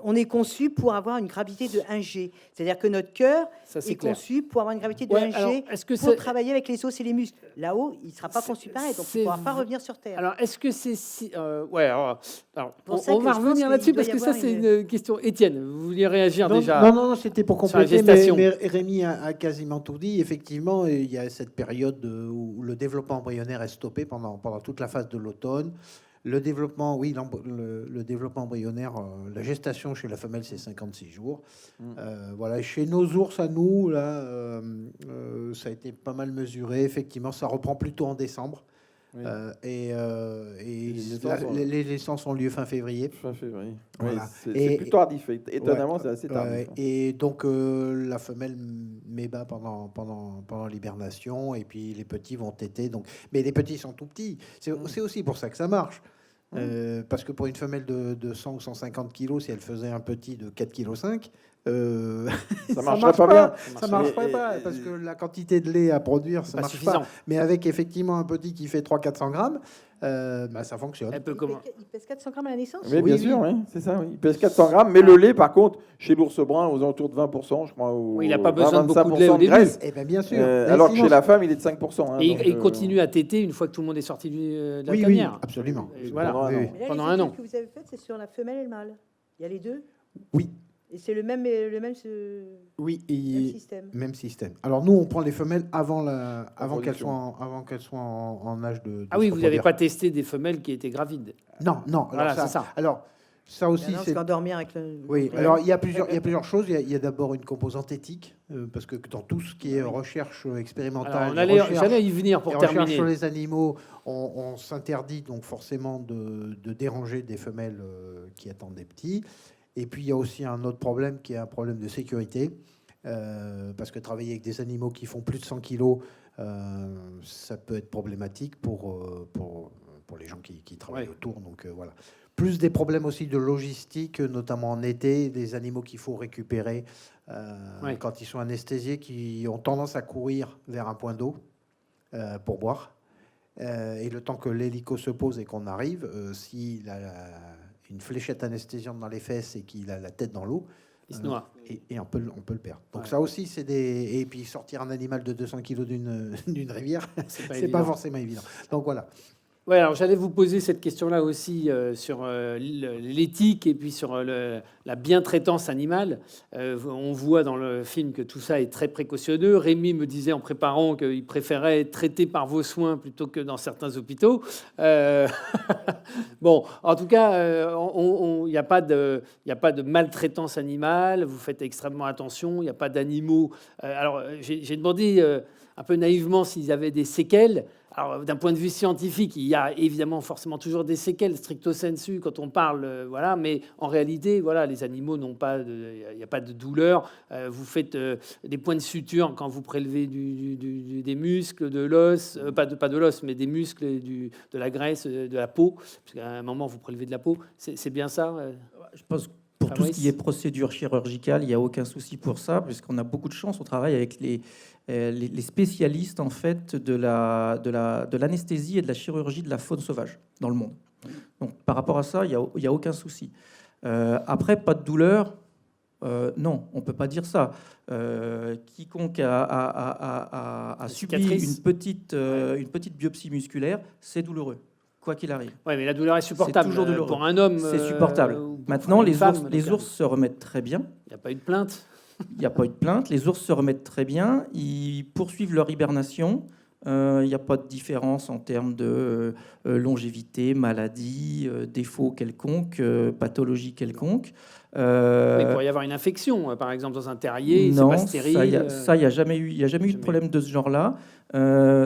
On est conçu pour avoir une gravité de 1 G. C'est-à-dire que notre cœur est clair. conçu pour avoir une gravité de 1 G pour travailler avec les os et les muscles. Là-haut, il ne sera pas conçu pareil, donc il ne pourra pas revenir sur Terre. Alors, est-ce que c'est si... ouais, alors, Pour ça on que va je revenir pense là-dessus qu'il parce doit que y ça, avoir c'est une- une question. Étienne, vous vouliez réagir Non, déjà non, c'était pour sur la compléter, gestation. mais Rémi a quasiment tout dit. Effectivement, il y a cette période où le développement embryonnaire est stoppé pendant toute la phase de l'automne. Le développement, oui, le développement embryonnaire, la gestation chez la femelle, c'est 56 jours. Voilà, chez nos ours à nous, là, ça a été pas mal mesuré. Effectivement, ça reprend plutôt en décembre. Oui. Les naissances ont lieu fin février. Fin février. Voilà. Oui, c'est plus tardif. Étonnamment, Ouais, c'est assez tardif. et donc, la femelle met bas pendant l'hibernation, et puis les petits vont téter. Donc, mais les petits sont tout petits. C'est aussi pour ça que ça marche. Parce que pour une femelle de 100 ou 150 kilos, si elle faisait un petit de 4,5 kg, ça marcherait pas bien. Ça marcherait pas, parce que la quantité de lait à produire, ça Pas marche suffisant. pas. Mais avec effectivement un petit qui fait 300-400 grammes, ça fonctionne. Elle peut comment Il pèse 400 grammes à la naissance. Mais bien sûr, oui, c'est ça. Oui. Il pèse 400 grammes, mais le lait, par contre, chez l'ours brun, aux alentours de 20%, je crois. Oui, il n'a pas besoin de beaucoup de lait 25% au début. graisse, Eh bien sûr. alors que chez la femme, il est de 5%. Hein, Et donc, il continue à téter une fois que tout le monde est sorti de la Oui, tanière. absolument. Et voilà. Pendant un an. Mais là, Pendant les un an. études que vous avez faites, c'est sur la femelle et le mâle. Il y a les deux. Oui. Et c'est le même Oui, même système. même système. Alors nous, on prend les femelles avant qu'elles production. soient en âge de Ah oui, se vous n'avez reproduire. pas testé des femelles qui étaient gravides. Non, non. Voilà, Alors c'est ça. Alors ça aussi, Non, c'est... parce qu'endormir avec le... Oui, alors il y a plusieurs choses. Il y a d'abord une composante éthique, parce que dans tout ce qui est recherche expérimentale, Alors, recherche- j'allais y venir pour et recherche terminer. sur les animaux, on s'interdit donc forcément de déranger des femelles qui attendent des petits. Et puis il y a aussi un autre problème qui est un problème de sécurité, parce que travailler avec des animaux qui font plus de 100 kilos, ça peut être problématique pour les gens qui travaillent Ouais. autour. Donc voilà. Plus des problèmes aussi de logistique, notamment en été, des animaux qu'il faut récupérer Ouais. quand ils sont anesthésiés, qui ont tendance à courir vers un point d'eau pour boire. Et le temps que l'hélico se pose et qu'on arrive, s'il a une fléchette anesthésiante dans les fesses et qu'il a la tête dans l'eau, Il se noie. et on peut le perdre. Donc Ouais. ça aussi, c'est des... Et puis sortir un animal de 200 kilos d'une rivière, C'est pas c'est évident. pas forcément évident. Donc voilà. Ouais, alors j'allais vous poser cette question-là aussi sur l'éthique et puis sur la bientraitance animale. On voit dans le film que tout ça est très précautionneux. Rémi me disait en préparant qu'il préférait être traité par vos soins plutôt que dans certains hôpitaux. Bon, en tout cas, il n'y a pas de maltraitance animale. Vous faites extrêmement attention. Il n'y a pas d'animaux. Alors j'ai demandé un peu naïvement s'ils avaient des séquelles. Alors, d'un point de vue scientifique, il y a évidemment forcément toujours des séquelles, stricto sensu, quand on parle, voilà. Mais en réalité, voilà, les animaux n'ont pas, il n'y a pas de douleur. Vous faites des points de suture quand vous prélevez des muscles, de l'os, pas de l'os, mais des muscles, de la graisse, de la peau. Parce qu'à un moment, vous prélevez de la peau. C'est bien ça. Je pense que pour tout ce Fabrice. qui est procédure chirurgicale, il n'y a aucun souci pour ça, puisqu'on a beaucoup de chance. On travaille avec les spécialistes en fait de l'anesthésie et de la chirurgie de la faune sauvage dans le monde. Donc par rapport à ça, il y a aucun souci. Après, pas de douleur. Non, on peut pas dire ça. Quiconque a subi cicatrice. une petite biopsie musculaire, c'est douloureux, quoi qu'il arrive. Oui, mais la douleur est supportable. C'est toujours douloureux. Pour un homme, C'est supportable. ou pour Maintenant, une les femme, les ours se remettent très bien. Il n'y a pas eu de plainte. Il n'y a pas eu de plainte. Les ours se remettent très bien. Ils poursuivent leur hibernation. Il n'y a pas de différence en termes de longévité, maladie, défaut quelconque, pathologie quelconque. Mais il pourrait y avoir une infection, par exemple, dans un terrier. C'est Non, pas stérile. ça, il n'y a jamais eu de problème de ce genre-là.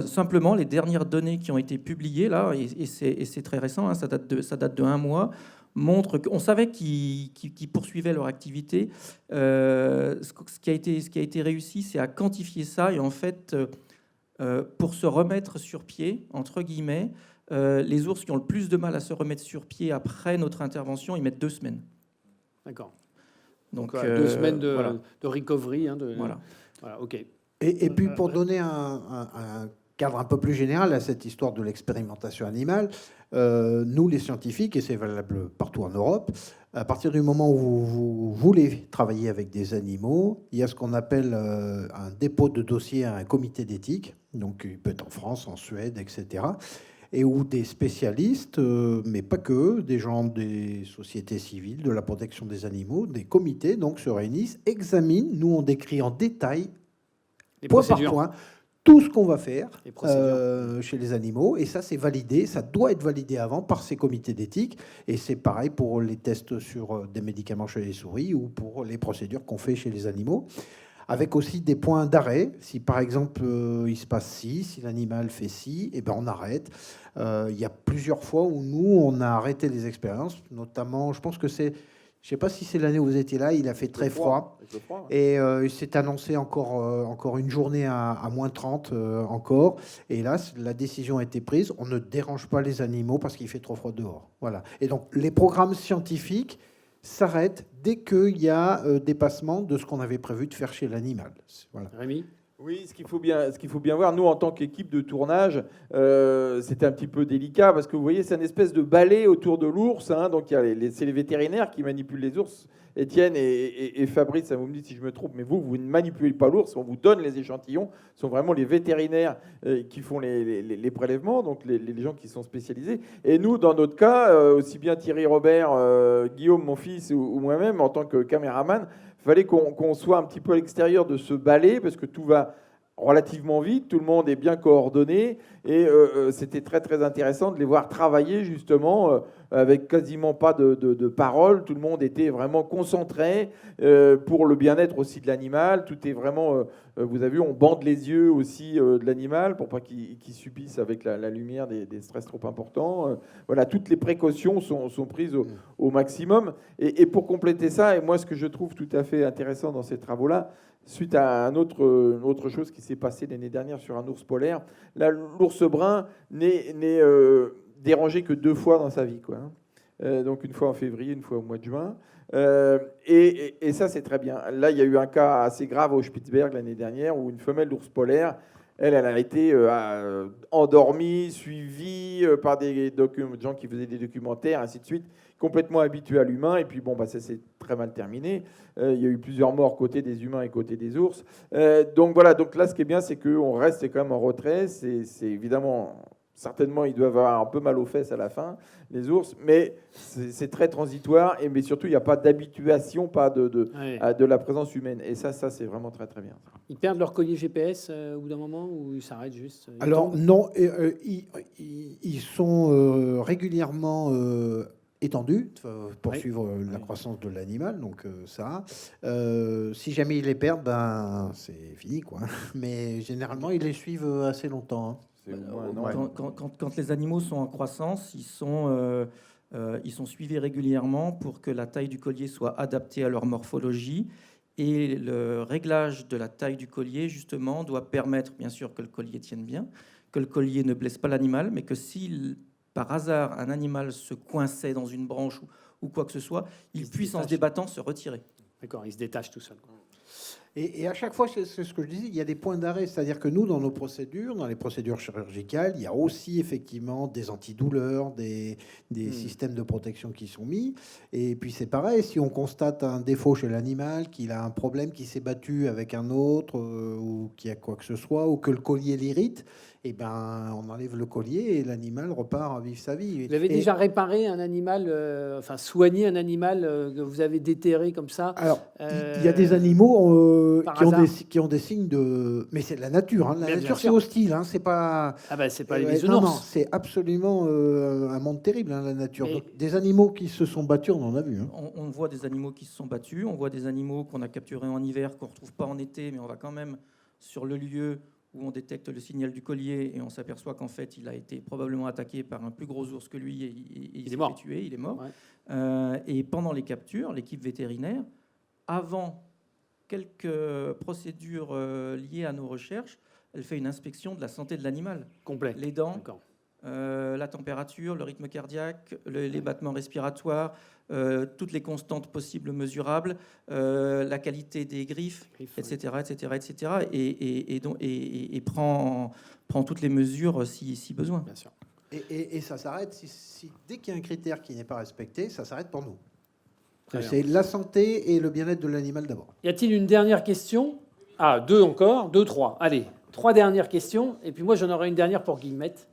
Simplement, les dernières données qui ont été publiées, là, et c'est très récent, hein, ça date de 1 mois, montrent qu'on savait qu'ils poursuivaient leur activité. Ce qui a été réussi, c'est à quantifier ça. Et en fait, pour se remettre sur pied, entre guillemets, les ours qui ont le plus de mal à se remettre sur pied après notre intervention, ils mettent 2 semaines. D'accord. Donc, 2 semaines de recovery. Voilà. Voilà, ok. Et puis pour donner un cadre un peu plus général à cette histoire de l'expérimentation animale, nous les scientifiques, et c'est valable partout en Europe, à partir du moment où vous voulez travailler avec des animaux, il y a ce qu'on appelle un dépôt de dossier à un comité d'éthique, donc il peut être en France, en Suède, etc., et où des spécialistes, mais pas que, des gens des sociétés civiles, de la protection des animaux, des comités, donc se réunissent, examinent, nous on décrit en détail, Les point par procédures. point, tout ce qu'on va faire Les procédures. chez les animaux, et ça c'est validé, ça doit être validé avant par ces comités d'éthique, et c'est pareil pour les tests sur des médicaments chez les souris ou pour les procédures qu'on fait chez les animaux, avec aussi des points d'arrêt. Si par exemple il se passe ci, si l'animal fait ci, et ben on arrête. Il y a plusieurs fois où nous on a arrêté les expériences, notamment, je pense que c'est, je sais pas si c'est l'année où vous étiez là, il a fait très froid. Avec le froid, ouais. Et il s'est annoncé encore une journée à moins 30 encore. Et là, la décision a été prise. On ne dérange pas les animaux parce qu'il fait trop froid dehors. Voilà. Et donc, les programmes scientifiques s'arrêtent dès qu'il y a dépassement de ce qu'on avait prévu de faire chez l'animal. Voilà. Rémi. Oui, ce qu'il faut bien voir, nous, en tant qu'équipe de tournage, c'était un petit peu délicat parce que vous voyez, c'est une espèce de balai autour de l'ours. Hein, donc, c'est les vétérinaires qui manipulent les ours. Étienne et Fabrice, ça vous me dites si je me trompe, mais vous ne manipulez pas l'ours, on vous donne les échantillons. Ce sont vraiment les vétérinaires qui font les prélèvements, donc les gens qui sont spécialisés. Et nous, dans notre cas, aussi bien Thierry Robert, Guillaume, mon fils, ou moi-même, en tant que caméraman, il fallait qu'on soit un petit peu à l'extérieur de ce balai parce que tout va relativement vite, tout le monde est bien coordonné et c'était très très intéressant de les voir travailler justement avec quasiment pas de paroles, tout le monde était vraiment concentré pour le bien-être aussi de l'animal, tout est vraiment, vous avez vu, on bande les yeux aussi de l'animal pour pas qu'il subisse avec la lumière des stress trop importants, voilà, toutes les précautions sont prises au maximum et pour compléter ça, et moi ce que je trouve tout à fait intéressant dans ces travaux-là, suite à une autre chose qui s'est passée l'année dernière sur un ours polaire. Là, l'ours brun n'est dérangé que 2 fois dans sa vie, quoi. Donc une fois en février, une fois au mois de juin. Et ça, c'est très bien. Là, il y a eu un cas assez grave au Spitzberg l'année dernière où une femelle d'ours polaire, elle a été endormie, suivie par des gens qui faisaient des documentaires, ainsi de suite, complètement habituée à l'humain. Et puis, bon, ça s'est très mal terminé. Il y a eu plusieurs morts côté des humains et côté des ours. Donc voilà, donc là, ce qui est bien, c'est qu'on reste quand même en retrait. C'est évidemment... Certainement, ils doivent avoir un peu mal aux fesses à la fin, les ours, mais c'est très transitoire. Mais surtout, il n'y a pas d'habituation, pas de la présence humaine. Et ça c'est vraiment très, très bien. Ils perdent leur collier GPS au bout d'un moment ou ils s'arrêtent juste? Alors, non, ils sont régulièrement étendus pour suivre la croissance de l'animal. Donc, si jamais ils les perdent, ben, c'est fini, quoi. Mais généralement, ils les suivent assez longtemps. Hein. Quand les animaux sont en croissance, ils sont suivis régulièrement pour que la taille du collier soit adaptée à leur morphologie. Et le réglage de la taille du collier, justement, doit permettre, bien sûr, que le collier tienne bien, que le collier ne blesse pas l'animal, mais que si, par hasard, un animal se coinçait dans une branche ou quoi que ce soit, il puisse, en se débattant, se retirer. D'accord, il se détache tout seul. Et à chaque fois, c'est ce que je disais, il y a des points d'arrêt. C'est-à-dire que nous, dans nos procédures, dans les procédures chirurgicales, il y a aussi effectivement des antidouleurs, des systèmes de protection qui sont mis. Et puis c'est pareil, si on constate un défaut chez l'animal, qu'il a un problème, qu'il s'est battu avec un autre, ou qu'il y a quoi que ce soit, ou que le collier l'irrite, eh ben, on enlève le collier et l'animal repart à vivre sa vie. Vous avez déjà réparé un animal, enfin soigné un animal que vous avez déterré comme ça? Alors, il y a des animaux qui ont des signes de... Mais c'est de la nature. Hein. La nature, c'est hostile. Hein. C'est pas... Ah ben, c'est pas les bisounours. Non, c'est absolument un monde terrible, hein, la nature. Mais... Donc, des animaux qui se sont battus, on en a vu. Hein. On voit des animaux qui se sont battus. On voit des animaux qu'on a capturés en hiver, qu'on ne retrouve pas en été, mais on va quand même sur le lieu où on détecte le signal du collier et on s'aperçoit qu'en fait, il a été probablement attaqué par un plus gros ours que lui et il s'est fait tuer, il est mort. Ouais. Et pendant les captures, l'équipe vétérinaire, avant quelques procédures liées à nos recherches, elle fait une inspection de la santé de l'animal. Complet. Les dents, la température, le rythme cardiaque, les battements respiratoires, toutes les constantes possibles mesurables, la qualité des griffes, etc., et prend toutes les mesures si besoin. Bien sûr. Et ça s'arrête dès qu'il y a un critère qui n'est pas respecté, ça s'arrête pour nous. C'est la santé et le bien-être de l'animal d'abord. Y a-t-il une dernière question? Ah, 2 encore, 2, 3. Allez, 3 dernières questions. Et puis moi, j'en aurai une dernière pour Guillemette.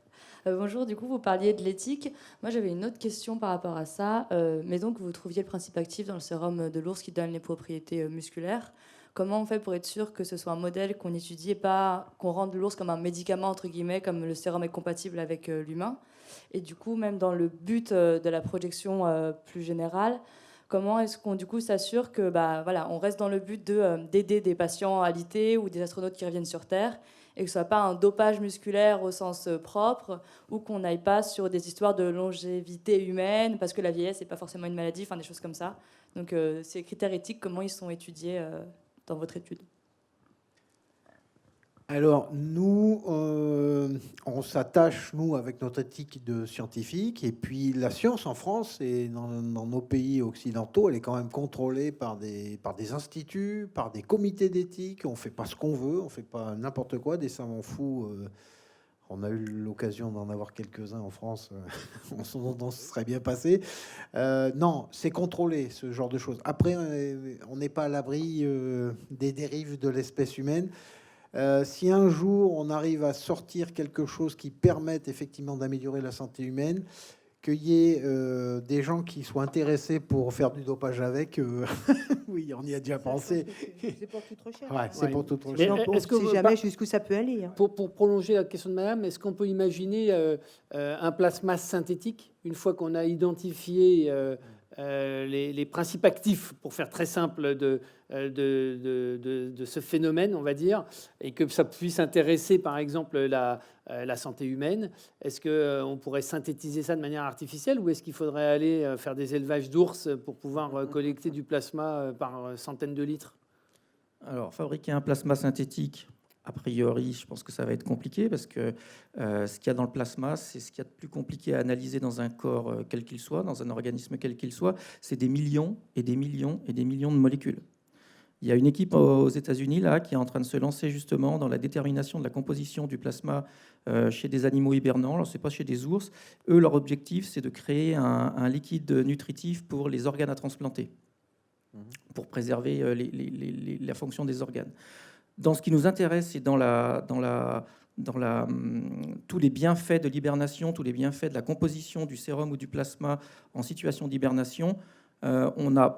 Bonjour, du coup, vous parliez de l'éthique. Moi, j'avais une autre question par rapport à ça. Mais donc, vous trouviez le principe actif dans le sérum de l'ours qui donne les propriétés musculaires. Comment on fait pour être sûr que ce soit un modèle qu'on étudie et pas qu'on rende l'ours comme un médicament, entre guillemets, comme le sérum est compatible avec l'humain? Et du coup, même dans le but de la projection plus générale, comment est-ce qu'on du coup s'assure que on reste dans le but d'aider des patients alités ou des astronautes qui reviennent sur Terre et que ce soit pas un dopage musculaire au sens propre ou qu'on n'aille pas sur des histoires de longévité humaine parce que la vieillesse n'est pas forcément une maladie, enfin des choses comme ça. Donc ces critères éthiques, comment ils sont étudiés dans votre étude? Alors, nous, on s'attache, nous, avec notre éthique de scientifique, et puis la science en France et dans nos pays occidentaux, elle est quand même contrôlée par des instituts, par des comités d'éthique. On fait pas ce qu'on veut, on fait pas n'importe quoi, des savants fous. On a eu l'occasion d'en avoir quelques-uns en France, on se serait bien passé. Non, c'est contrôlé, ce genre de choses. Après, on n'est pas à l'abri des dérives de l'espèce humaine. Si un jour on arrive à sortir quelque chose qui permette effectivement d'améliorer la santé humaine, qu'il y ait des gens qui soient intéressés pour faire du dopage avec, oui, on y a déjà pensé. C'est pour toute recherche. Ouais, c'est pour toute Mais recherche. On est-ce que ne sait vous- jamais jusqu'où ça peut aller. Hein. Pour prolonger la question de madame, est-ce qu'on peut imaginer un plasma synthétique, une fois qu'on a identifié les principes actifs, pour faire très simple, de ce phénomène, on va dire, et que ça puisse intéresser, par exemple, la santé humaine? Est-ce qu'on pourrait synthétiser ça de manière artificielle, ou est-ce qu'il faudrait aller faire des élevages d'ours pour pouvoir collecter du plasma par centaines de litres? Alors, fabriquer un plasma synthétique, a priori, je pense que ça va être compliqué parce que ce qu'il y a dans le plasma, c'est ce qu'il y a de plus compliqué à analyser dans un corps quel qu'il soit, dans un organisme quel qu'il soit. C'est des millions et des millions et des millions de molécules. Il y a une équipe aux États-Unis là qui est en train de se lancer justement dans la détermination de la composition du plasma chez des animaux hibernants. Alors, c'est pas chez des ours. Eux, leur objectif, c'est de créer un liquide nutritif pour les organes à transplanter, pour préserver la fonction des organes. Dans ce qui nous intéresse, c'est tous les bienfaits de l'hibernation, tous les bienfaits de la composition du sérum ou du plasma en situation d'hibernation. On n'a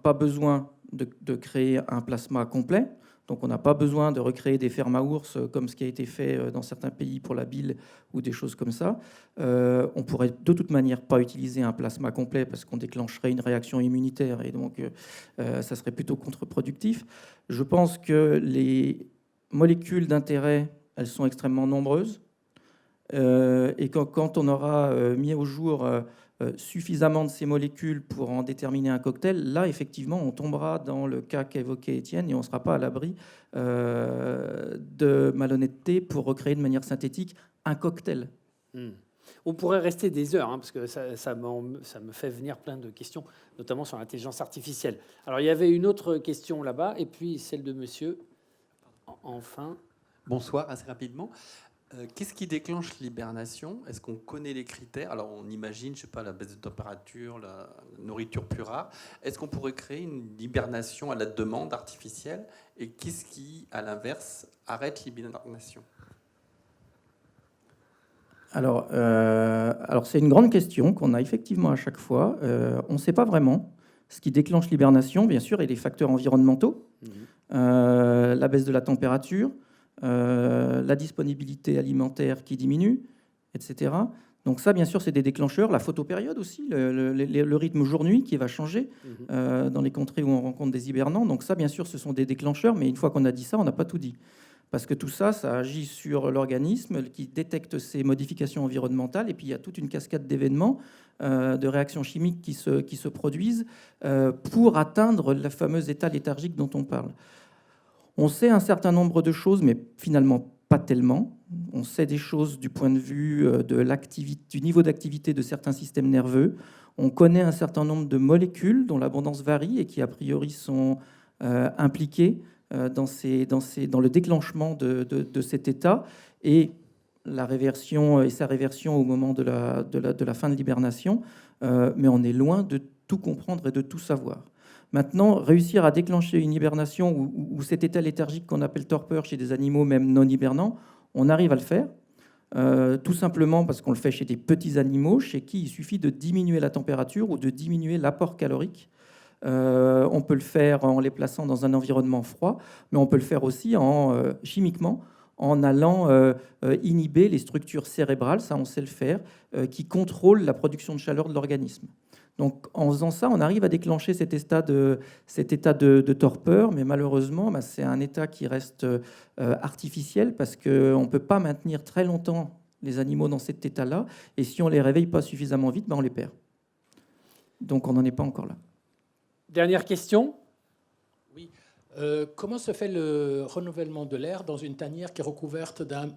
pas besoin de créer un plasma complet, donc on n'a pas besoin de recréer des fermes à ours comme ce qui a été fait dans certains pays pour la bile ou des choses comme ça. On pourrait de toute manière pas utiliser un plasma complet parce qu'on déclencherait une réaction immunitaire et donc ça serait plutôt contre-productif. Je pense que les molécules d'intérêt, elles sont extrêmement nombreuses et quand on aura mis au jour suffisamment de ces molécules pour en déterminer un cocktail, là, effectivement, on tombera dans le cas qu'évoquait Étienne et on ne sera pas à l'abri de malhonnêteté pour recréer de manière synthétique un cocktail. On pourrait rester des heures, hein, parce que ça me fait venir plein de questions, notamment sur l'intelligence artificielle. Alors, il y avait une autre question là-bas, et puis celle de monsieur. Enfin. Bonsoir, assez rapidement. Qu'est-ce qui déclenche l'hibernation? Est-ce qu'on connaît les critères? Alors, on imagine, je sais pas, la baisse de température, la nourriture plus rare. Est-ce qu'on pourrait créer une hibernation à la demande artificielle? Et qu'est-ce qui, à l'inverse, arrête l'hibernation? Alors c'est une grande question qu'on a effectivement à chaque fois. On ne sait pas vraiment ce qui déclenche l'hibernation. Bien sûr, il y a des facteurs environnementaux, la baisse de la température, la disponibilité alimentaire qui diminue, etc. Donc ça, bien sûr, c'est des déclencheurs. La photopériode aussi, le rythme jour-nuit qui va changer dans les contrées où on rencontre des hibernants. Donc ça, bien sûr, ce sont des déclencheurs. Mais une fois qu'on a dit ça, on n'a pas tout dit. Parce que tout ça, ça agit sur l'organisme qui détecte ces modifications environnementales. Et puis, il y a toute une cascade d'événements, de réactions chimiques qui se produisent pour atteindre le fameux état léthargique dont on parle. On sait un certain nombre de choses, mais finalement pas tellement. On sait des choses du point de vue du niveau d'activité de certains systèmes nerveux. On connaît un certain nombre de molécules dont l'abondance varie et qui, a priori, sont impliquées dans le déclenchement de cet état et sa réversion au moment de la fin de l'hibernation. Mais on est loin de tout comprendre et de tout savoir. Maintenant, réussir à déclencher une hibernation ou cet état léthargique qu'on appelle torpeur chez des animaux même non hibernants, on arrive à le faire, tout simplement parce qu'on le fait chez des petits animaux, chez qui il suffit de diminuer la température ou de diminuer l'apport calorique. On peut le faire en les plaçant dans un environnement froid, mais on peut le faire aussi chimiquement, en allant inhiber les structures cérébrales, ça on sait le faire, qui contrôlent la production de chaleur de l'organisme. Donc en faisant ça, on arrive à déclencher cet état de torpeur, mais malheureusement, c'est un état qui reste artificiel parce qu'on ne peut pas maintenir très longtemps les animaux dans cet état-là, et si on ne les réveille pas suffisamment vite, on les perd. Donc on n'en est pas encore là. Dernière question. Oui, Comment se fait le renouvellement de l'air dans une tanière qui est recouverte d'1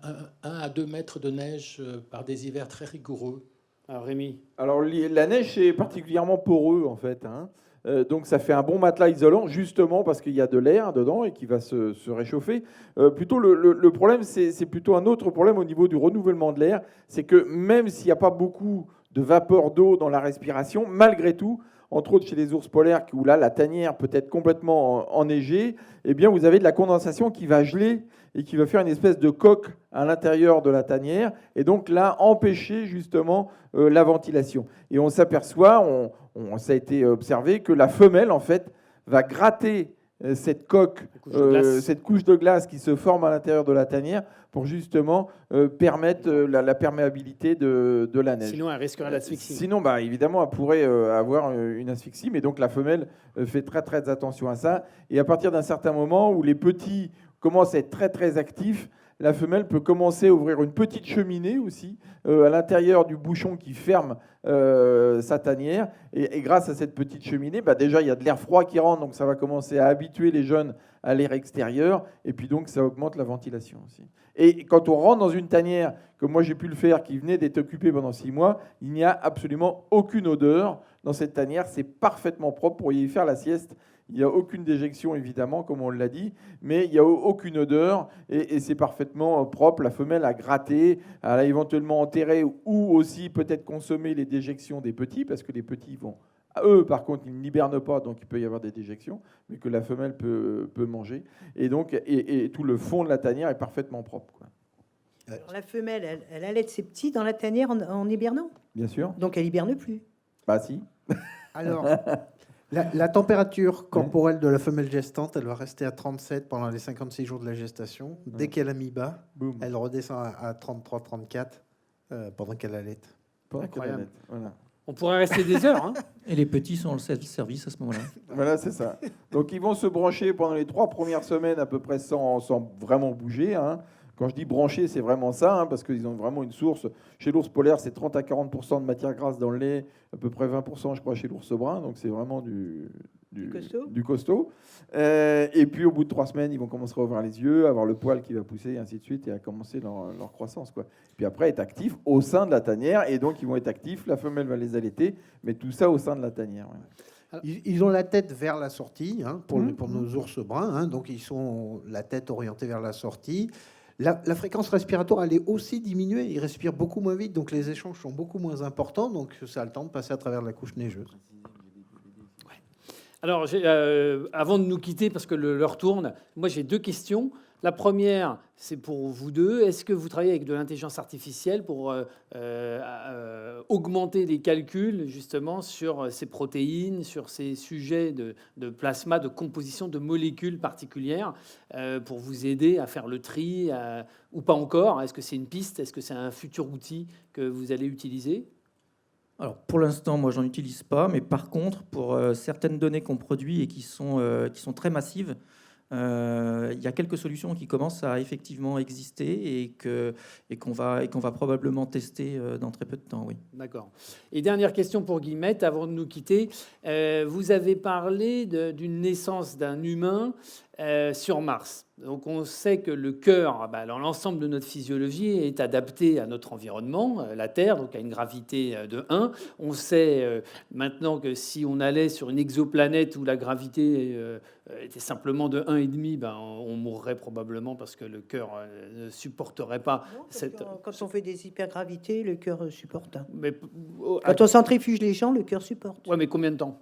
à 2 mètres de neige par des hivers très rigoureux? Alors Rémi. Alors la neige, c'est particulièrement poreux en fait, hein. Donc ça fait un bon matelas isolant, justement parce qu'il y a de l'air dedans et qui va se réchauffer. Plutôt le problème, c'est plutôt un autre problème au niveau du renouvellement de l'air. C'est que même s'il n'y a pas beaucoup de vapeur d'eau dans la respiration, malgré tout, entre autres chez les ours polaires, où là la tanière peut être complètement enneigée, eh bien vous avez de la condensation qui va geler et qui va faire une espèce de coque à l'intérieur de la tanière, et donc là empêcher justement la ventilation. Et on s'aperçoit, ça a été observé, que la femelle en fait va gratter cette coque, cette couche de glace qui se forme à l'intérieur de la tanière pour justement permettre la perméabilité de la neige. Sinon, elle risquerait l'asphyxie. Sinon, bah, évidemment, elle pourrait avoir une asphyxie, mais donc la femelle fait très très attention à ça. Et à partir d'un certain moment où les petits commencent à être très très actifs, la femelle peut commencer à ouvrir une petite cheminée aussi à l'intérieur du bouchon qui ferme sa tanière. Et grâce à cette petite cheminée, bah déjà, il y a de l'air froid qui rentre, donc ça va commencer à habituer les jeunes à l'air extérieur. Et puis donc, ça augmente la ventilation aussi. Et quand on rentre dans une tanière, comme moi j'ai pu le faire, qui venait d'être occupée pendant 6 mois, il n'y a absolument aucune odeur dans cette tanière. C'est parfaitement propre pour y faire la sieste. Il n'y a aucune déjection, évidemment, comme on l'a dit, mais il n'y a aucune odeur et c'est parfaitement propre. La femelle a gratté, elle a éventuellement enterré ou aussi peut-être consommé les déjections des petits, parce que les petits vont... Eux, par contre, ils n'hibernent pas, donc il peut y avoir des déjections, mais que la femelle peut manger. Et donc, et tout le fond de la tanière est parfaitement propre, quoi. Alors, la femelle, elle allait de ses petits dans la tanière en hibernant. Bien sûr. Donc elle hiberne plus. Bah si. Alors, la température corporelle de la femelle gestante, elle va rester à 37 pendant les 56 jours de la gestation. Dès qu'elle a mis bas, Boum. elle redescend à 33-34 pendant qu'elle allait. Incroyable. Voilà. On pourrait rester des heures. Hein. Et les petits sont le self-service à ce moment-là. Voilà, c'est ça. Donc, ils vont se brancher pendant les 3 premières semaines à peu près sans vraiment bouger, hein. Quand je dis brancher, c'est vraiment ça, hein, parce qu'ils ont vraiment une source. Chez l'ours polaire, c'est 30 à 40% de matière grasse dans le lait, à peu près 20%, je crois, chez l'ours brun. Donc, c'est vraiment du costaud. Et puis, au bout de 3 semaines, ils vont commencer à ouvrir les yeux, avoir le poil qui va pousser, et ainsi de suite, et à commencer leur croissance, quoi. Puis après, être actifs au sein de la tanière, et donc, ils vont être actifs. La femelle va les allaiter, mais tout ça au sein de la tanière. Ouais. Ils ont la tête vers la sortie, hein, pour nos ours bruns, hein, donc ils sont la tête orientée vers la sortie. La fréquence respiratoire, elle est aussi diminuée. Ils respirent beaucoup moins vite, donc les échanges sont beaucoup moins importants. Donc ça a le temps de passer à travers la couche neigeuse. Ouais. Alors, avant de nous quitter, parce que l'heure tourne, moi j'ai 2 questions. La première, c'est pour vous deux. Est-ce que vous travaillez avec de l'intelligence artificielle pour augmenter les calculs justement sur ces protéines, sur ces sujets de plasma, de composition de molécules particulières, pour vous aider à faire le tri ou pas encore? Est-ce que c'est une piste? Est-ce que c'est un futur outil que vous allez utiliser? Alors, pour l'instant, moi, j'en utilise pas, mais par contre, pour certaines données qu'on produit et qui sont très massives, il y a quelques solutions qui commencent à effectivement exister et qu'on va probablement tester dans très peu de temps, oui. D'accord. Et dernière question pour Guillemette, avant de nous quitter. Vous avez parlé d'une naissance d'un humain sur Mars. Donc on sait que le cœur, dans l'ensemble de notre physiologie, est adapté à notre environnement, la Terre, donc à une gravité de 1. On sait maintenant que si on allait sur une exoplanète où la gravité était simplement de 1,5, on mourrait probablement parce que le cœur ne supporterait pas cette... Quand on fait des hypergravités, le cœur supporte. Mais, quand on centrifuge les gens, le cœur supporte. Ouais, mais combien de temps?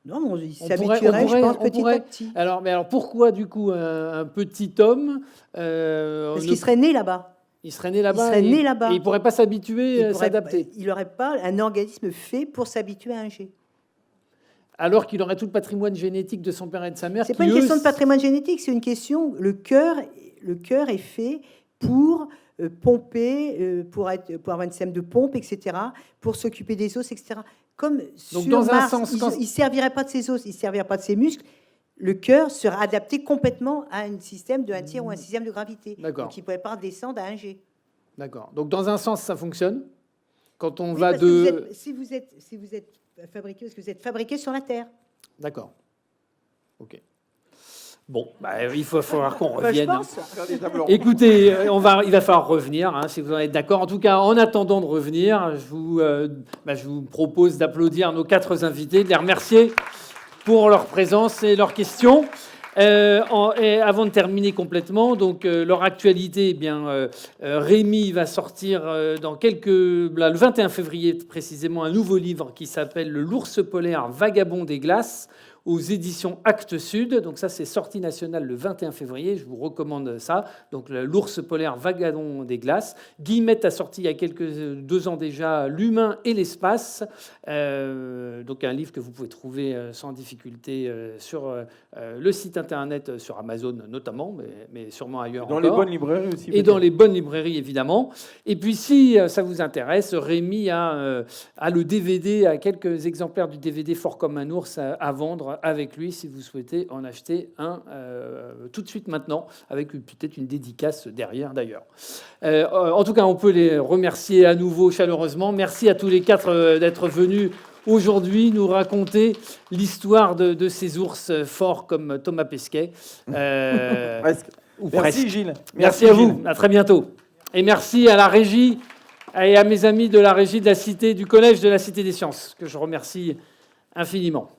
Non, il s'habituerait, je pense, petit à petit. Alors pourquoi, du coup, un petit homme... Parce qu'il serait né là-bas. Il serait né là-bas. Et il ne pourrait pas s'habituer, s'adapter. Il n'aurait pas un organisme fait pour s'habituer à un G. Alors qu'il aurait tout le patrimoine génétique de son père et de sa mère. C'est pas une question de patrimoine génétique, c'est une question... Le cœur est fait pour pomper, pour avoir un système de pompe, etc., pour s'occuper des os, etc. Comme donc, sur dans Mars, un sens, il ne servirait pas de ses os, il ne servirait pas de ses muscles, le cœur serait adapté complètement à un système de 1 tiers ou un sixième de gravité. Donc il ne pourrait pas descendre à 1 G. D'accord. Donc dans un sens, ça fonctionne. Quand on oui, va de... Si vous êtes fabriqué, parce que vous êtes fabriqué sur la Terre. D'accord. OK. Bon, il va falloir qu'on Bah, je revienne. pense. Faire des tables rondes. Écoutez, il va falloir revenir, hein, si vous en êtes d'accord. En tout cas, en attendant de revenir, je vous propose d'applaudir nos 4 invités, de les remercier pour leur présence et leurs questions. Et avant de terminer complètement, donc leur actualité, eh bien, Rémi va sortir le 21 février précisément, un nouveau livre qui s'appelle L'ours polaire vagabond des glaces, aux éditions Actes Sud. Donc ça, c'est sortie nationale le 21 février. Je vous recommande ça. Donc l'ours polaire vagabond des glaces. Guillemette a sorti il y a 2 ans déjà L'humain et l'espace. Donc un livre que vous pouvez trouver sans difficulté sur le site internet, sur Amazon notamment, mais sûrement ailleurs Dans encore. les bonnes librairies aussi. Et dans les bonnes librairies, évidemment. Et puis, si ça vous intéresse, Rémi a le DVD, a quelques exemplaires du DVD Fort comme un ours à vendre avec lui, si vous souhaitez en acheter un tout de suite maintenant, avec peut-être une dédicace derrière, d'ailleurs. En tout cas, on peut les remercier à nouveau chaleureusement. Merci à tous les 4 d'être venus aujourd'hui nous raconter l'histoire de ces ours forts comme Thomas Pesquet. Presque. Ou Merci presque. Gilles. Merci à vous. Gilles. À très bientôt. Et merci à la régie et à mes amis de la régie de la Cité, du Collège de la Cité des Sciences, que je remercie infiniment.